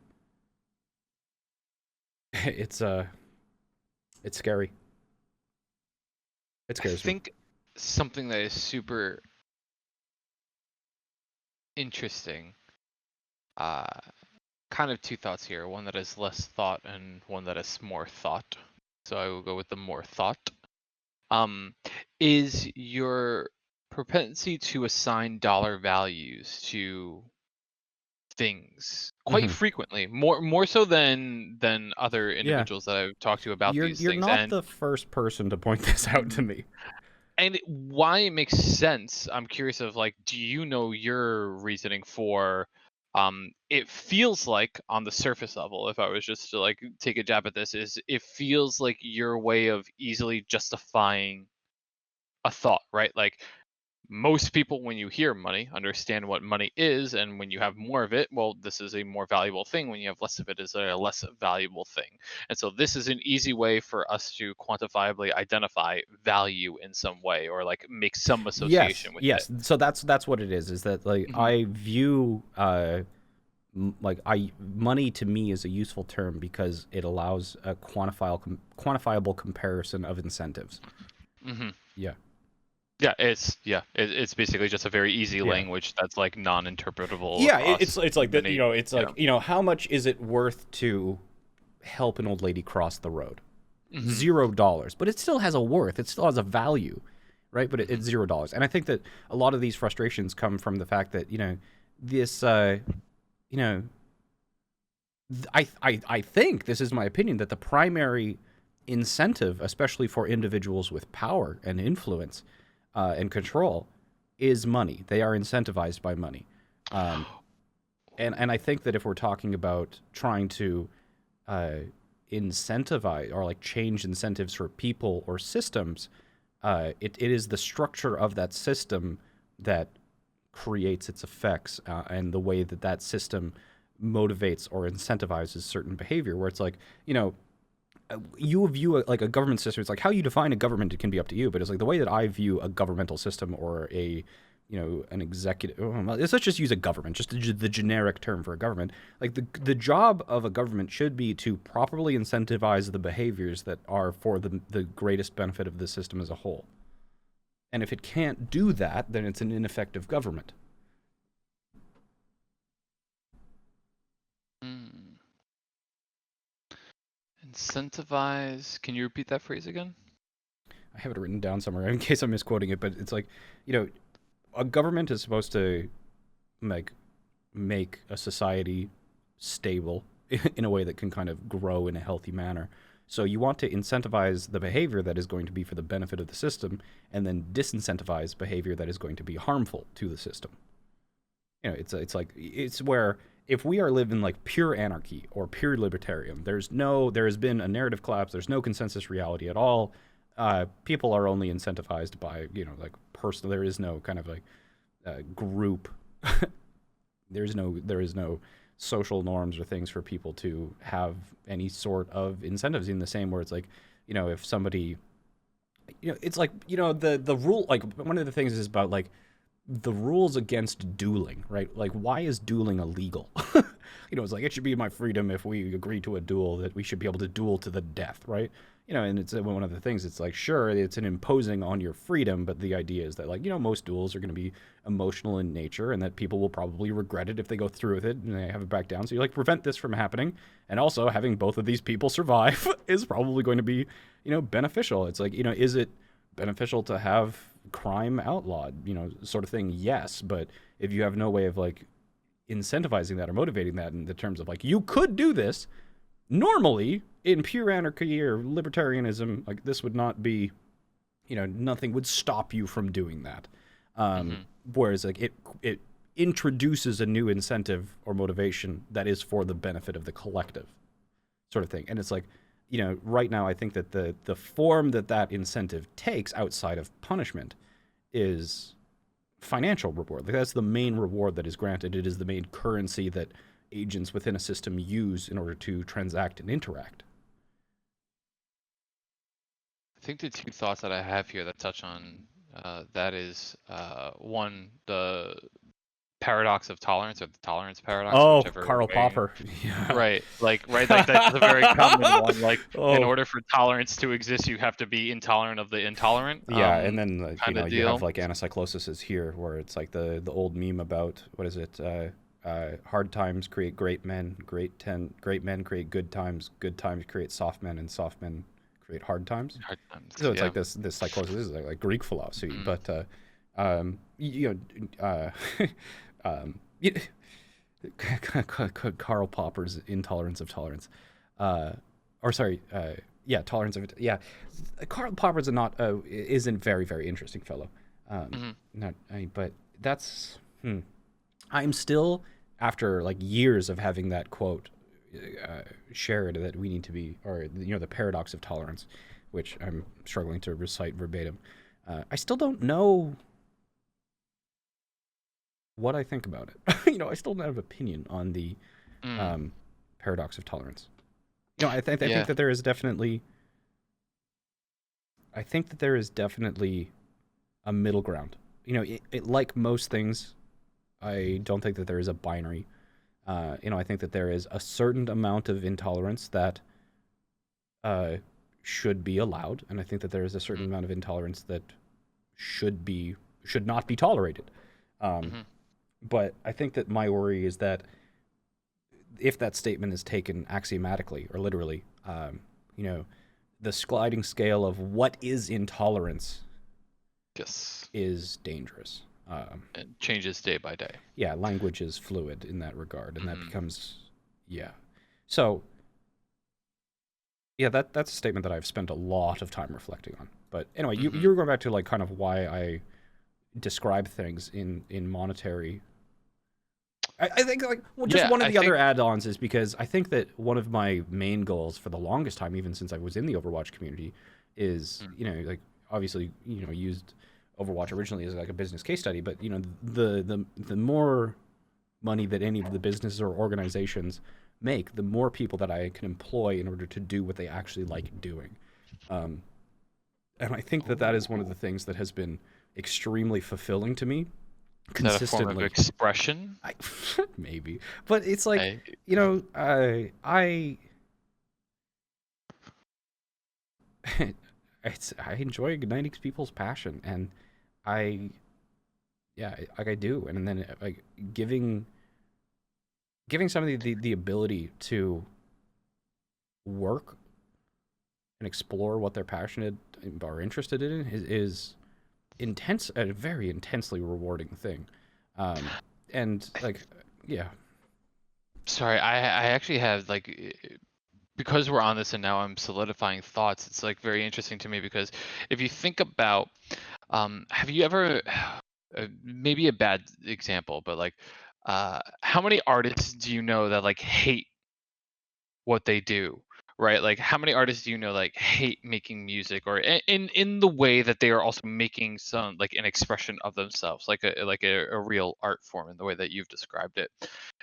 it's it's scary. It I scares me. think something that is super interesting. Uh, Kind of two thoughts here. One that is less thought and one that is more thought. So I will go with the more thought. Um, is your propensity to assign dollar values to things quite Hmm. frequently, more so than other Yeah, individuals that I've talked to about you're these you're things. not And the first person to point this out to Mhm. me. And why it makes sense, I'm curious of like, do you know your reasoning for it feels like on the surface level, if I was just to like take a jab at this, is it feels like your way of easily justifying a thought, right? Like most people when you hear money understand what money is, and when you have more of it, well, this is a more valuable thing. When you have less of it, is a less valuable thing. And so this is an easy way for us to quantifiably identify value in some way, or like make some Yes, association with it. yes. So that's what it is. Is that like Hmm. I view like I money to me is a useful term because it allows a quantifiable comparison of incentives. Hmm. Yeah, It's basically just a very easy yeah, language that's like non-interpretable yeah. across It's like that. You many. know, it's Yeah. like how much is it worth to help an old lady cross the road? Hmm. $0, but it still has a worth. It still has a value, right? But Hmm. it's $0, and I think that a lot of these frustrations come from the fact that this you know I think this is my opinion that the primary incentive, especially for individuals with power and influence and control, is money. They are incentivized by money, um, and I think that if we're talking about trying to uh, incentivize or like change incentives for people or systems, it is the structure of that system that creates its effects and the way that that system motivates or incentivizes certain behavior. Where it's like, you view like a government system. It's like how you define a government. It can be up to you, but it's like the way that I view a governmental system or an executive. Let's just use a government, just the generic term for a government. Like the job of a government should be to properly incentivize the behaviors that are for the greatest benefit of the system as a whole. And if it can't do that, then it's an ineffective government. Mm. Incentivize. Can you repeat that phrase again? I have it written down somewhere in case I'm misquoting it, but it's like, you know, a government is supposed to make make a society stable in a way that can kind of grow in a healthy manner. So you want to incentivize the behavior that is going to be for the benefit of the system, and then disincentivize behavior that is going to be harmful to the system. It's where if we are living like pure anarchy or pure libertarian, there has been a narrative collapse. There's no consensus reality at all. People are only incentivized by like personal. There is no kind of like group. There is no social norms or things for people to have any sort of incentives in the same where it's like if somebody it's like the rule, like one of the things is about like the rules against dueling, right? Like, why is dueling illegal? It's like it should be my freedom if we agree to a duel that we should be able to duel to the death, right? And it's one of the things. It's like sure, it's an imposing on your freedom, but the idea is that like most duels are going to be emotional in nature, and that people will probably regret it if they go through with it and they have it back down. So you like prevent this from happening, and also having both of these people survive is probably going to be beneficial. It's like is it beneficial to have crime outlawed, sort of thing? Yes, but if you have no way of like incentivizing that or motivating that in the terms of like you could do this normally in pure anarchy or libertarianism, like this would not be, nothing would stop you from doing that. Um, Hmm. Whereas like it introduces a new incentive or motivation that is for the benefit of the collective, sort of thing. And it's like, right now I think that the form that incentive takes outside of punishment is financial reward. Like that's the main reward that is granted. It is the main currency that agents within a system use in order to transact and interact. I think the two thoughts that I have here that touch on that is one, the paradox of tolerance, or the tolerance paradox, Oh, whichever Karl way. Popper. Yeah. Right, like that's a very common one. Like in Oh, order for tolerance to exist, you have to be intolerant of the intolerant, yeah, and then kind of you have deal. like anacyclosis is here, where it's like the old meme about what is it? Hard times create great men create good times create soft men, and soft men create hard times. Hard times, So it's like yeah. this psychosis is like Greek philosophy, Mm. but you, Karl Popper's intolerance of tolerance, or sorry, Yeah, tolerance of it. Yeah, Karl Popper's isn't very very interesting fellow. Hmm. Not, but that's I'm still, after like years of having that quote shared, that we need to be, or the paradox of tolerance, which I'm struggling to recite verbatim. I still don't know what I think about it. I still don't have opinion on the Mm. um, paradox of tolerance. I think Yeah. that there is definitely, I think that there is definitely a middle ground. Like most things, I don't think that there is a binary. I think that there is a certain amount of intolerance that uh, should be allowed, and I think that there is a certain amount of intolerance that should not be tolerated. Um, Mm-hmm. but I think that my worry is that if that statement is taken axiomatically or literally, you know, the sliding scale of what is intolerance Yes. is dangerous. It changes day by day. Yeah, language is fluid in that regard, and that Hmm. becomes, yeah. So yeah, that's a statement that I've spent a lot of time reflecting on. But anyway, you Hmm. you're going back to like kind of why I describe things in monetary. I think like, well, just Yeah, one of I the other think. add-ons is because I think that one of my main goals for the longest time, even since I was in the Overwatch community, is Mm. like obviously used Overwatch originally as like a business case study, but the more money that any of the businesses or organizations make, the more people that I can employ in order to do what they actually like doing. Um, and I think that that is one of the Ooh. things that has been extremely fulfilling to me Is that a form of consistently. expression? I, maybe, but it's like, I. I enjoy igniting people's passion, and I yeah, like I do, and then like giving somebody the ability to work and explore what they're passionate or interested in is intense, a very intensely rewarding thing. And like, yeah. Sorry, I actually have like because we're on this and now I'm solidifying thoughts. It's like very interesting to me because if you think about, have you ever, maybe a bad example, but like, how many artists do you know that like hate what they do, right? Like how many artists do you know like hate making music, or in the way that they are also making some like an expression of themselves, like a real art form in the way that you've described it.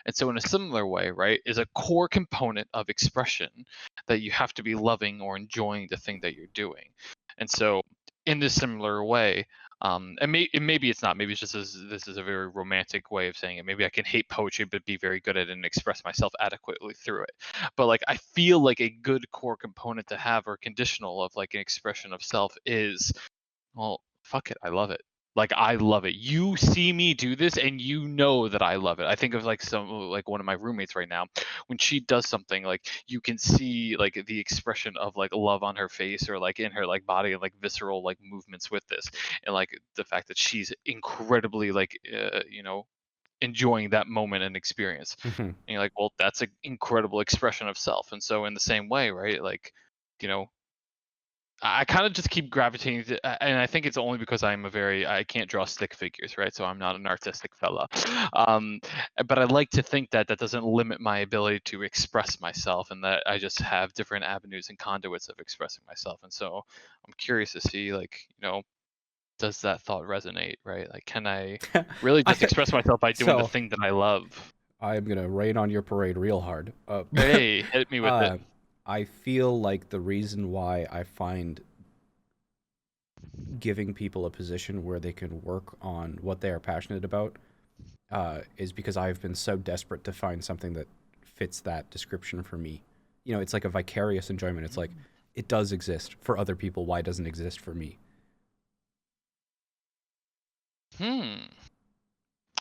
And so in a similar way, right, is a core component of expression that you have to be loving or enjoying the thing that you're doing. And so in this similar way, maybe it's not. Maybe it's just this is a very romantic way of saying it. Maybe I can hate poetry but be very good at it and express myself adequately through it. But like I feel like a good core component to have, or conditional of like an expression of self, is, well, fuck it, I love it. Like I love it. You see me do this and you know that I love it. I think of like like one of my roommates right now. When she does something, like you can see like the expression of like love on her face, or like in her like body, and like visceral like movements with this. And like the fact that she's incredibly like enjoying that moment and experience. And you're like, well, that's an incredible expression of self. And so in the same way, right, like, you know I kind of just keep gravitating to, and I think it's only because I can't draw stick figures, right? So I'm not an artistic fella. Um, but I like to think that that doesn't limit my ability to express myself, and that I just have different avenues and conduits of expressing myself. And so I'm curious to see, like, does that thought resonate, right? Like, can I really just I express myself by doing the so thing that I love? I'm gonna rain on your parade real hard. Hey, hit me with it. Uh, I feel like the reason why I find giving people a position where they can work on what they are passionate about is because I've been so desperate to find something that fits that description for me. It's like a vicarious enjoyment. It's like it does exist for other people. Why doesn't it exist for me? Hmm.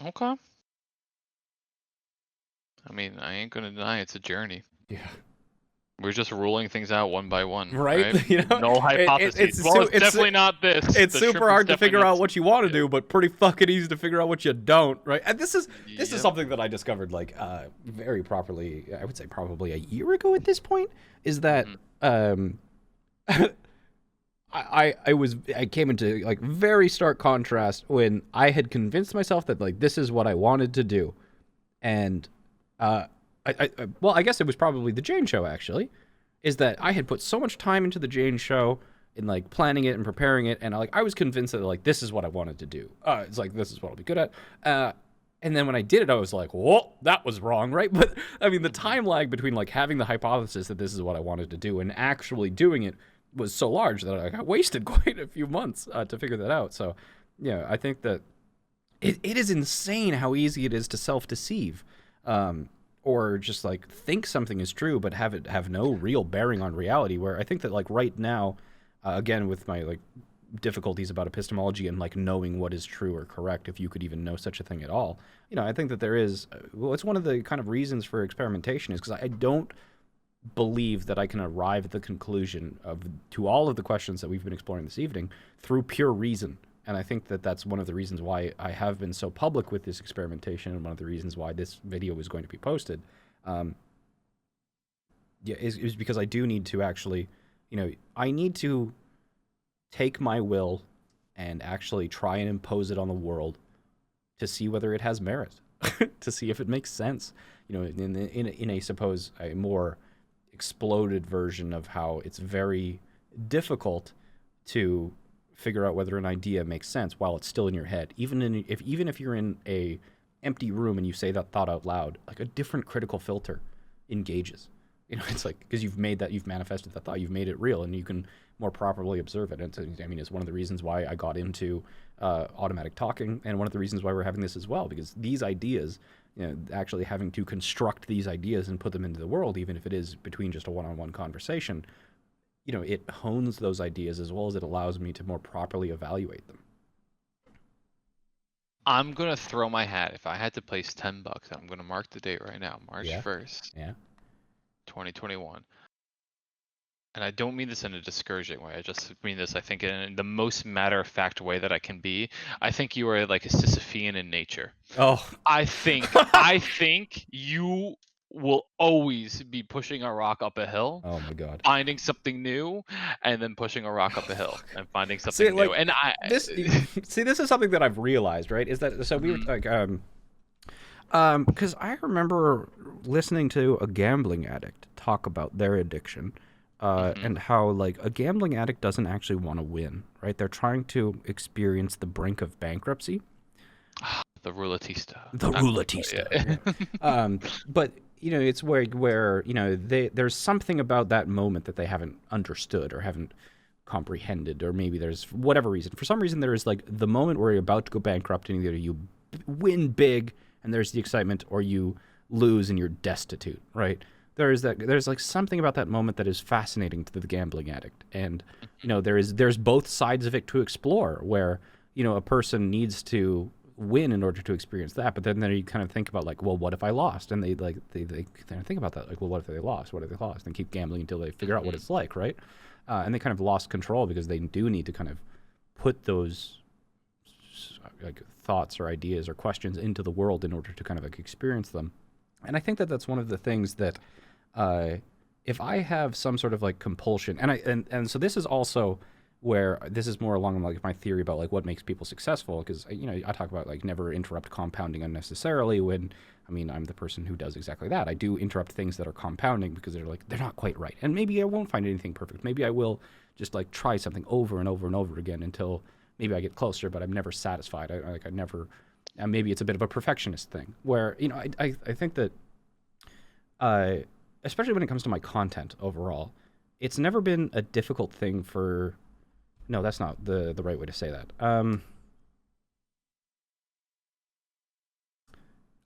Okay. I mean, I ain't gonna deny it's a journey. Yeah. We're just ruling things out one by one, Right? right? No hypotheses. It's Well, it's definitely not this. it's The super shrimp is hard to definitely figure not. out what you want to Yeah. do, but pretty fucking easy to figure out what you don't, right? And this is Yep. something that I discovered like very properly. I would say probably a year ago at this point. Is that Mhm. um, I came into like very stark contrast when I had convinced myself that like this is what I wanted to do, and well, I guess it was probably the Jayne show actually, is that I had put so much time into the Jayne show in like planning it and preparing it, and I was convinced that like this is what I wanted to do. It's like this is what I'll be good at. And then when I did it, I was like, whoa, that was wrong, right? But I mean, the time lag between like having the hypothesis that this is what I wanted to do and actually doing it was so large that I wasted quite a few months to figure that out. So, yeah, I think that it is insane how easy it is to self-deceive, or just like think something is true but have it have no real bearing on reality. Where I think that like right now, again with my like difficulties about epistemology and like knowing what is true or correct, if you could even know such a thing at all, I think that there is. Well, it's one of the kind of reasons for experimentation is because I don't believe that I can arrive at the conclusion to all of the questions that we've been exploring this evening through pure reason. And I think that that's one of the reasons why I have been so public with this experimentation, and one of the reasons why this video is going to be posted. Is because I do need to actually, I need to take my will and actually try and impose it on the world to see whether it has merit, to see if it makes sense. In a suppose a more exploded version of how it's very difficult to figure out whether an idea makes sense while it's still in your head. Even if you're in a empty room and you say that thought out loud, like a different critical filter engages. It's like because you've manifested that thought, you've made it real, and you can more properly observe it. And so, I mean, it's one of the reasons why I got into automatic talking, and one of the reasons why we're having this as well, because these ideas, actually having to construct these ideas and put them into the world, even if it is between just a one-on-one conversation, it hones those ideas as well as it allows me to more properly evaluate them. I'm gonna throw my hat. If I had to place $10, I'm gonna mark the date right now, March 1st, 2021. And I don't mean this in a discouraging way. I just mean this, I think, in the most matter-of-fact way that I can be. I think you are like a Sisyphean in nature. Oh, I think you will always be pushing a rock up a hill. Oh my God. Finding something new, and then pushing a rock up a hill and finding something new. And this is something that I've realized, right? Is that so? We were like, because I remember listening to a gambling addict talk about their addiction. And how like a gambling addict doesn't actually want to win, right? They're trying to experience the brink of bankruptcy. The roulettista. Yeah. But it's where there's something about that moment that they haven't understood or haven't comprehended, or maybe there's whatever reason. For some reason, there is like the moment where you're about to go bankrupt, and either you win big and there's the excitement, or you lose and you're destitute, right? There's like something about that moment that is fascinating to the gambling addict, and there's both sides of it to explore, where a person needs to win in order to experience that, but then you kind of think about like, well, what if I lost? And they think about that, like, well, what if they lost? What if they lost? And keep gambling until they figure out what it's like, right? And they kind of lost control because they do need to kind of put those like thoughts or ideas or questions into the world in order to kind of like experience them. And I think that that's one of the things that if I have some sort of like compulsion, and so this is also where this is more along like my theory about like what makes people successful, because I talk about like never interrupt compounding unnecessarily, when I'm the person who does exactly that. I do interrupt things that are compounding because they're not quite right, and maybe I won't find anything perfect. Maybe I will just like try something over and over and over again until maybe I get closer, but I'm never satisfied. I never. And maybe it's a bit of a perfectionist thing where I think that especially when it comes to my content overall, it's never been a difficult thing for. No, that's not the right way to say that.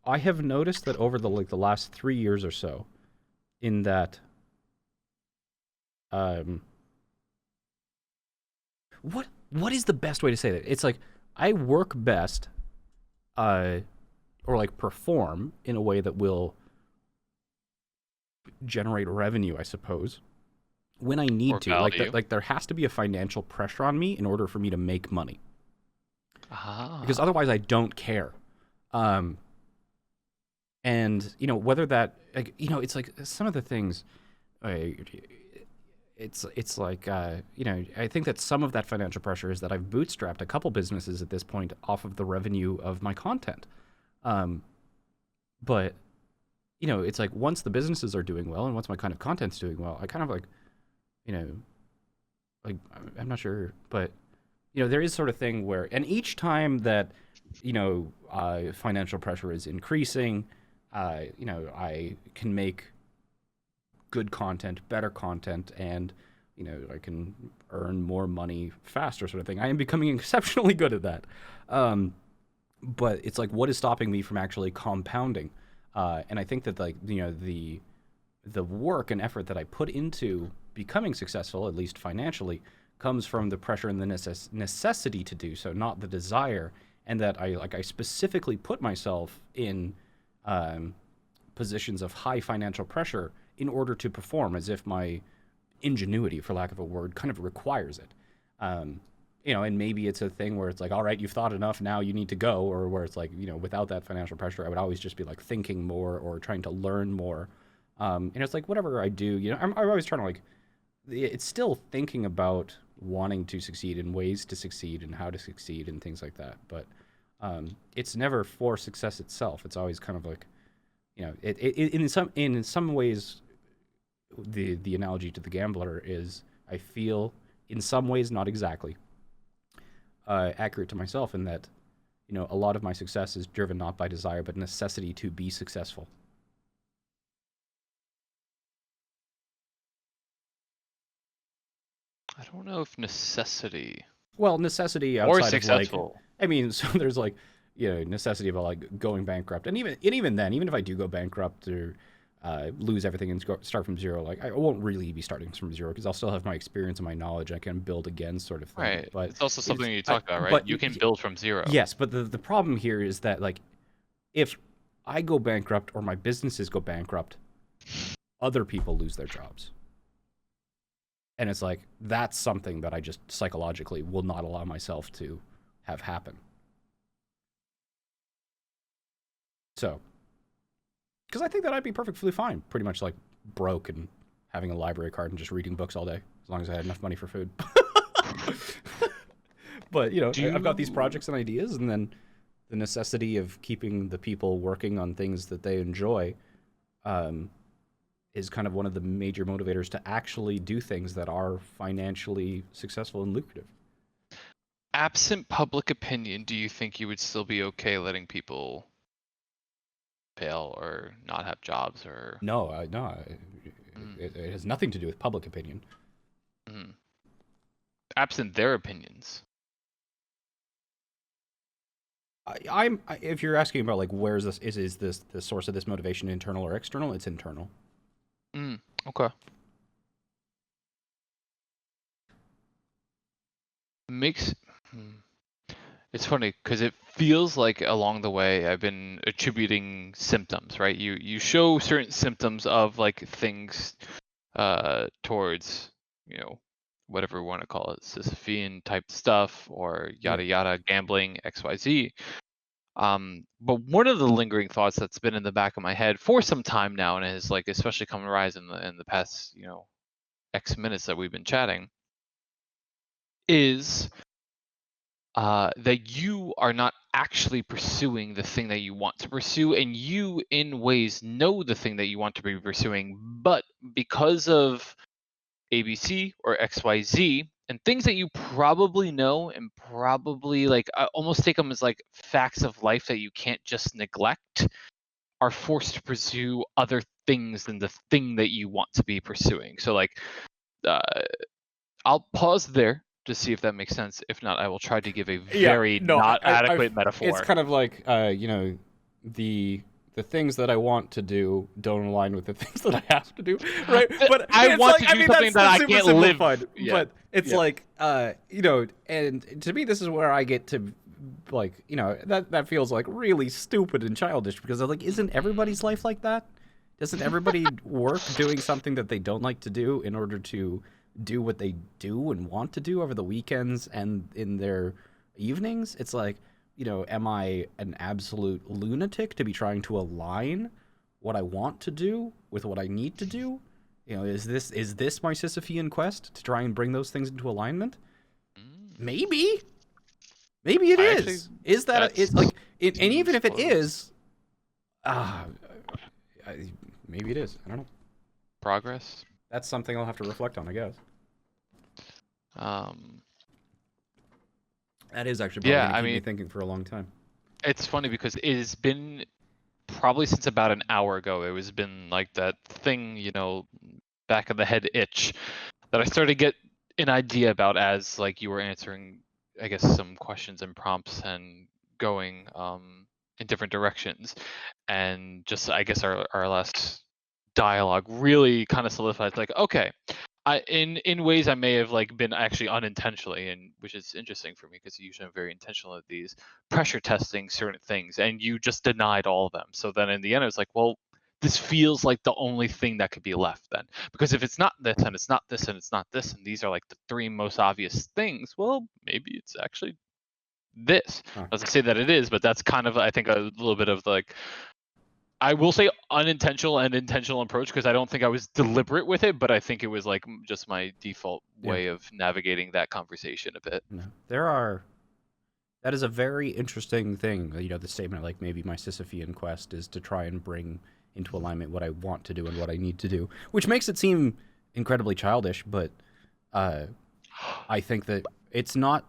I have noticed that over the last 3 years or so, in that, what is the best way to say that? It's like I work best, or like perform in a way that will generate revenue, I suppose, when I need to. Like there has to be a financial pressure on me in order for me to make money. Because otherwise I don't care. And whether that, like, it's like some of the things, it's like I think that some of that financial pressure is that I've bootstrapped a couple businesses at this point off of the revenue of my content. Um, but it's like once the businesses are doing well and once my kind of content's doing well, I kind of like you know like I'm not sure, but there is sort of thing where, and each time that financial pressure is increasing, I can make good content, better content, and I can earn more money faster, sort of thing. I am becoming exceptionally good at that. But it's like, what is stopping me from actually compounding? And I think that like the work and effort that I put into becoming successful, at least financially, comes from the pressure and the necessity to do so, not the desire. And that I specifically put myself in positions of high financial pressure in order to perform, as if my ingenuity, for lack of a word, kind of requires it. And maybe it's a thing where it's like, all right, you've thought enough, now you need to go, or where it's like, without that financial pressure, I would always just be like thinking more or trying to learn more. And it's like, whatever I do, I'm always trying to like, it's still thinking about wanting to succeed and ways to succeed and how to succeed and things like that. But it's never for success itself. It's always kind of like, in some ways, the analogy to the gambler is, I feel in some ways, not exactly accurate to myself, in that a lot of my success is driven not by desire but necessity to be successful. I don't know if necessity Well, necessity or outside of like, successful. I mean, so there's like, necessity of like going bankrupt, and even then, even if I do go bankrupt or lose everything and start from zero, like I won't really be starting from zero because I'll still have my experience and my knowledge. I can build again, sort of thing. Right. But It's also something you talked about, right? but You can build from zero. yes, but the problem here is that like, if I go bankrupt or my businesses go bankrupt, other people lose their jobs. And it's like, that's something that I just psychologically will not allow myself to have happen. So, because I think that I'd be perfectly fine, pretty much like broke and having a library card and just reading books all day, as long as I had enough money for food. But, I've got these projects and ideas, and then the necessity of keeping the people working on things that they enjoy is kind of one of the major motivators to actually do things that are financially successful and lucrative. Absent public opinion, do you think you would still be okay letting people fail or not have jobs or? No, it has nothing to do with public opinion. Absent their opinions. If you're asking about like, where's this, is this the source of this motivation, internal or external? It's internal. Okay. Makes It's funny because it feels like along the way I've been attributing symptoms, right? You show certain symptoms of like things towards, whatever we want to call it, Sisyphean type stuff or yada yada, gambling, XYZ. But one of the lingering thoughts that's been in the back of my head for some time now, and has like especially come to rise in the past, X minutes that we've been chatting, is that you are not actually pursuing the thing that you want to pursue, and you in ways know the thing that you want to be pursuing, but because of ABC or XYZ and things that you probably know and probably like almost take them as like facts of life that you can't just neglect, are forced to pursue other things than the thing that you want to be pursuing. So like I'll pause there to see if that makes sense. If not, I will try to give a very not adequate metaphor. It's kind of like the things that I want to do don't align with the things that I have to do, right? But I want to do something that I can't live. But it's like, and to me, this is where I get to, like, that feels like really stupid and childish, because I'm like, isn't everybody's life like that? Doesn't everybody work doing something that they don't like to do in order to do what they do and want to do over the weekends and in their evenings? It's like, am I an absolute lunatic to be trying to align what I want to do with what I need to do? You know, is this my Sisyphean quest to try and bring those things into alignment? Mm. Maybe. Maybe it I is. actually, Is that that it's like and even seems if it close. is, uh, maybe it is. I don't know. Progress. That's something I'll have to reflect on, I guess. Um, That is actually probably yeah, going to I keep me mean, thinking for a long time. it's funny because it has been probably since about an hour ago. It was been like that thing, back of the head itch that I started to get an idea about as like you were answering, I guess, some questions and prompts and going in different directions. And just, I guess, our last dialogue really kind of solidified like, okay, in ways I may have like been actually unintentionally, and which is interesting for me because usually I'm very intentional at these pressure testing certain things, and you just denied all of them. So then in the end, I was like, well, this feels like the only thing that could be left then, because if it's not this and it's not this and it's not this, and these are like the three most obvious things, well, maybe it's actually this. Huh. Doesn't say that it is, but that's kind of, I think, a little bit of like, I will say unintentional and intentional approach because I don't think I was deliberate with it, but I think it was like just my default Yeah. way of navigating that conversation a bit. No. That is a very interesting thing. You know, the statement like maybe my Sisyphean quest is to try and bring into alignment what I want to do and what I need to do, which makes it seem incredibly childish. But I think that it's not.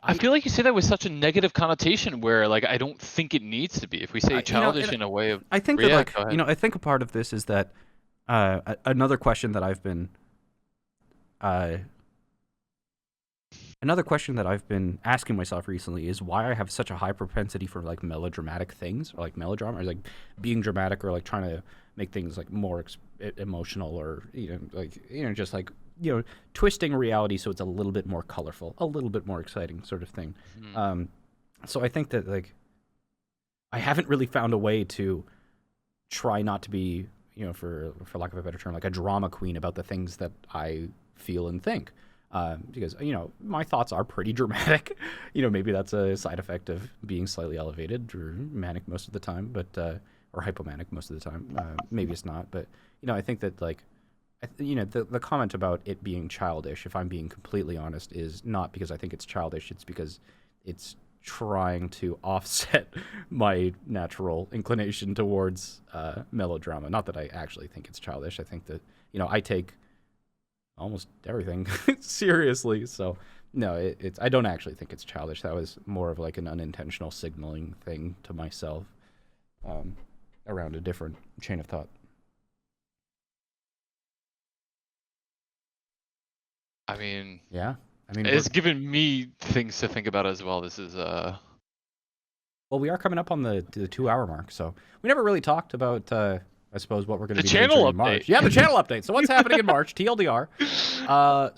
I feel like you say that with such a negative connotation where like I don't think it needs to be. If we say You know, childish in a way of I think that yeah, like go ahead. I think a part of this is that another question that I've been uh, another question that I've been asking myself recently is why I have such a high propensity for like melodramatic things or like melodrama or like being dramatic or like trying to make things like more emotional or just like twisting reality so it's a little bit more colorful, a little bit more exciting sort of thing. Mhm. So I think that like I haven't really found a way to try not to be, for lack of a better term, like a drama queen about the things that I feel and think. Because my thoughts are pretty dramatic. Maybe that's a side effect of being slightly elevated or manic most of the time, but or hypomanic most of the time. Maybe it's not, but I think that like, the comment about it being childish, if I'm being completely honest, is not because I think it's childish. It's because it's trying to offset my natural inclination towards melodrama. Not that I actually think it's childish. I think that I take almost everything seriously. So no, it's I don't actually think it's childish. That was more of like an unintentional signaling thing to myself um, around a different chain of thought. I mean, Yeah, I mean, it's given me things to think about as well. This is well, we are coming up on the 2 hour mark, so we never really talked about I suppose what we're going to the be doing channel during update. March. Yeah, the channel update. So what's happening in March? TLDR. I'm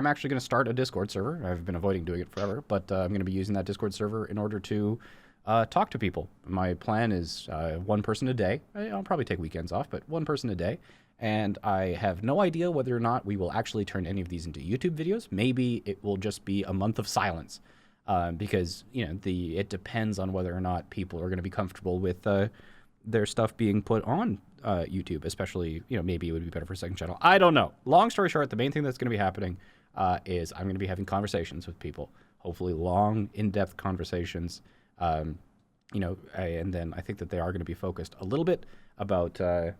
actually going to start a Discord server. I've been avoiding doing it forever, but I'm going to be using that Discord server in order to talk to people. My plan is one person a day. I'll probably take weekends off, but one person a day. And I have no idea whether or not we will actually turn any of these into YouTube videos. Maybe it will just be a month of silence, because it depends on whether or not people are going to be comfortable with their stuff being put on YouTube, especially, maybe it would be better for a second channel. I don't know. Long story short, the main thing that's going to be happening is I'm going to be having conversations with people, hopefully long, in-depth conversations. And then I think that they are going to be focused a little bit about, a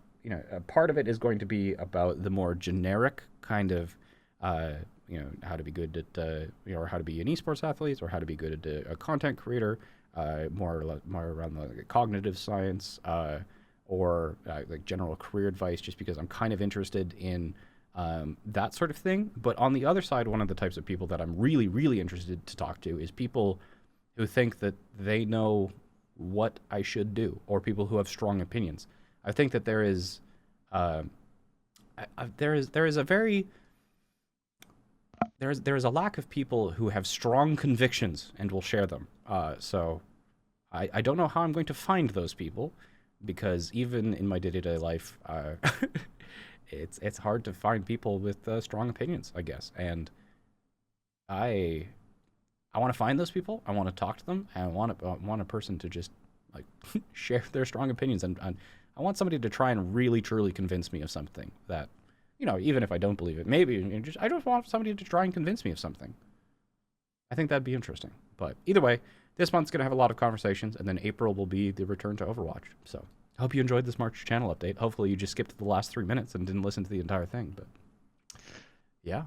part of it is going to be about the more generic kind of, how to be good at, or how to be an esports athlete, or how to be good at a content creator, more around the cognitive science, or like general career advice, just because I'm kind of interested in that sort of thing. But on the other side, one of the types of people that I'm really, really interested to talk to is people who think that they know what I should do, or people who have strong opinions. I think that there is a very there is a lack of people who have strong convictions and will share them. So I don't know how I'm going to find those people, because even in my day-to-day life, it's hard to find people with strong opinions, I guess. And I want to find those people. I want to talk to them. And I want a person to just like share their strong opinions. And I want somebody to try and really truly convince me of something that, even if I don't believe it, maybe I just want somebody to try and convince me of something. I think that'd be interesting. But either way, this month's going to have a lot of conversations, and then April will be the return to Overwatch. So I hope you enjoyed this March channel update. Hopefully you just skipped the last 3 minutes and didn't listen to the entire thing. But yeah.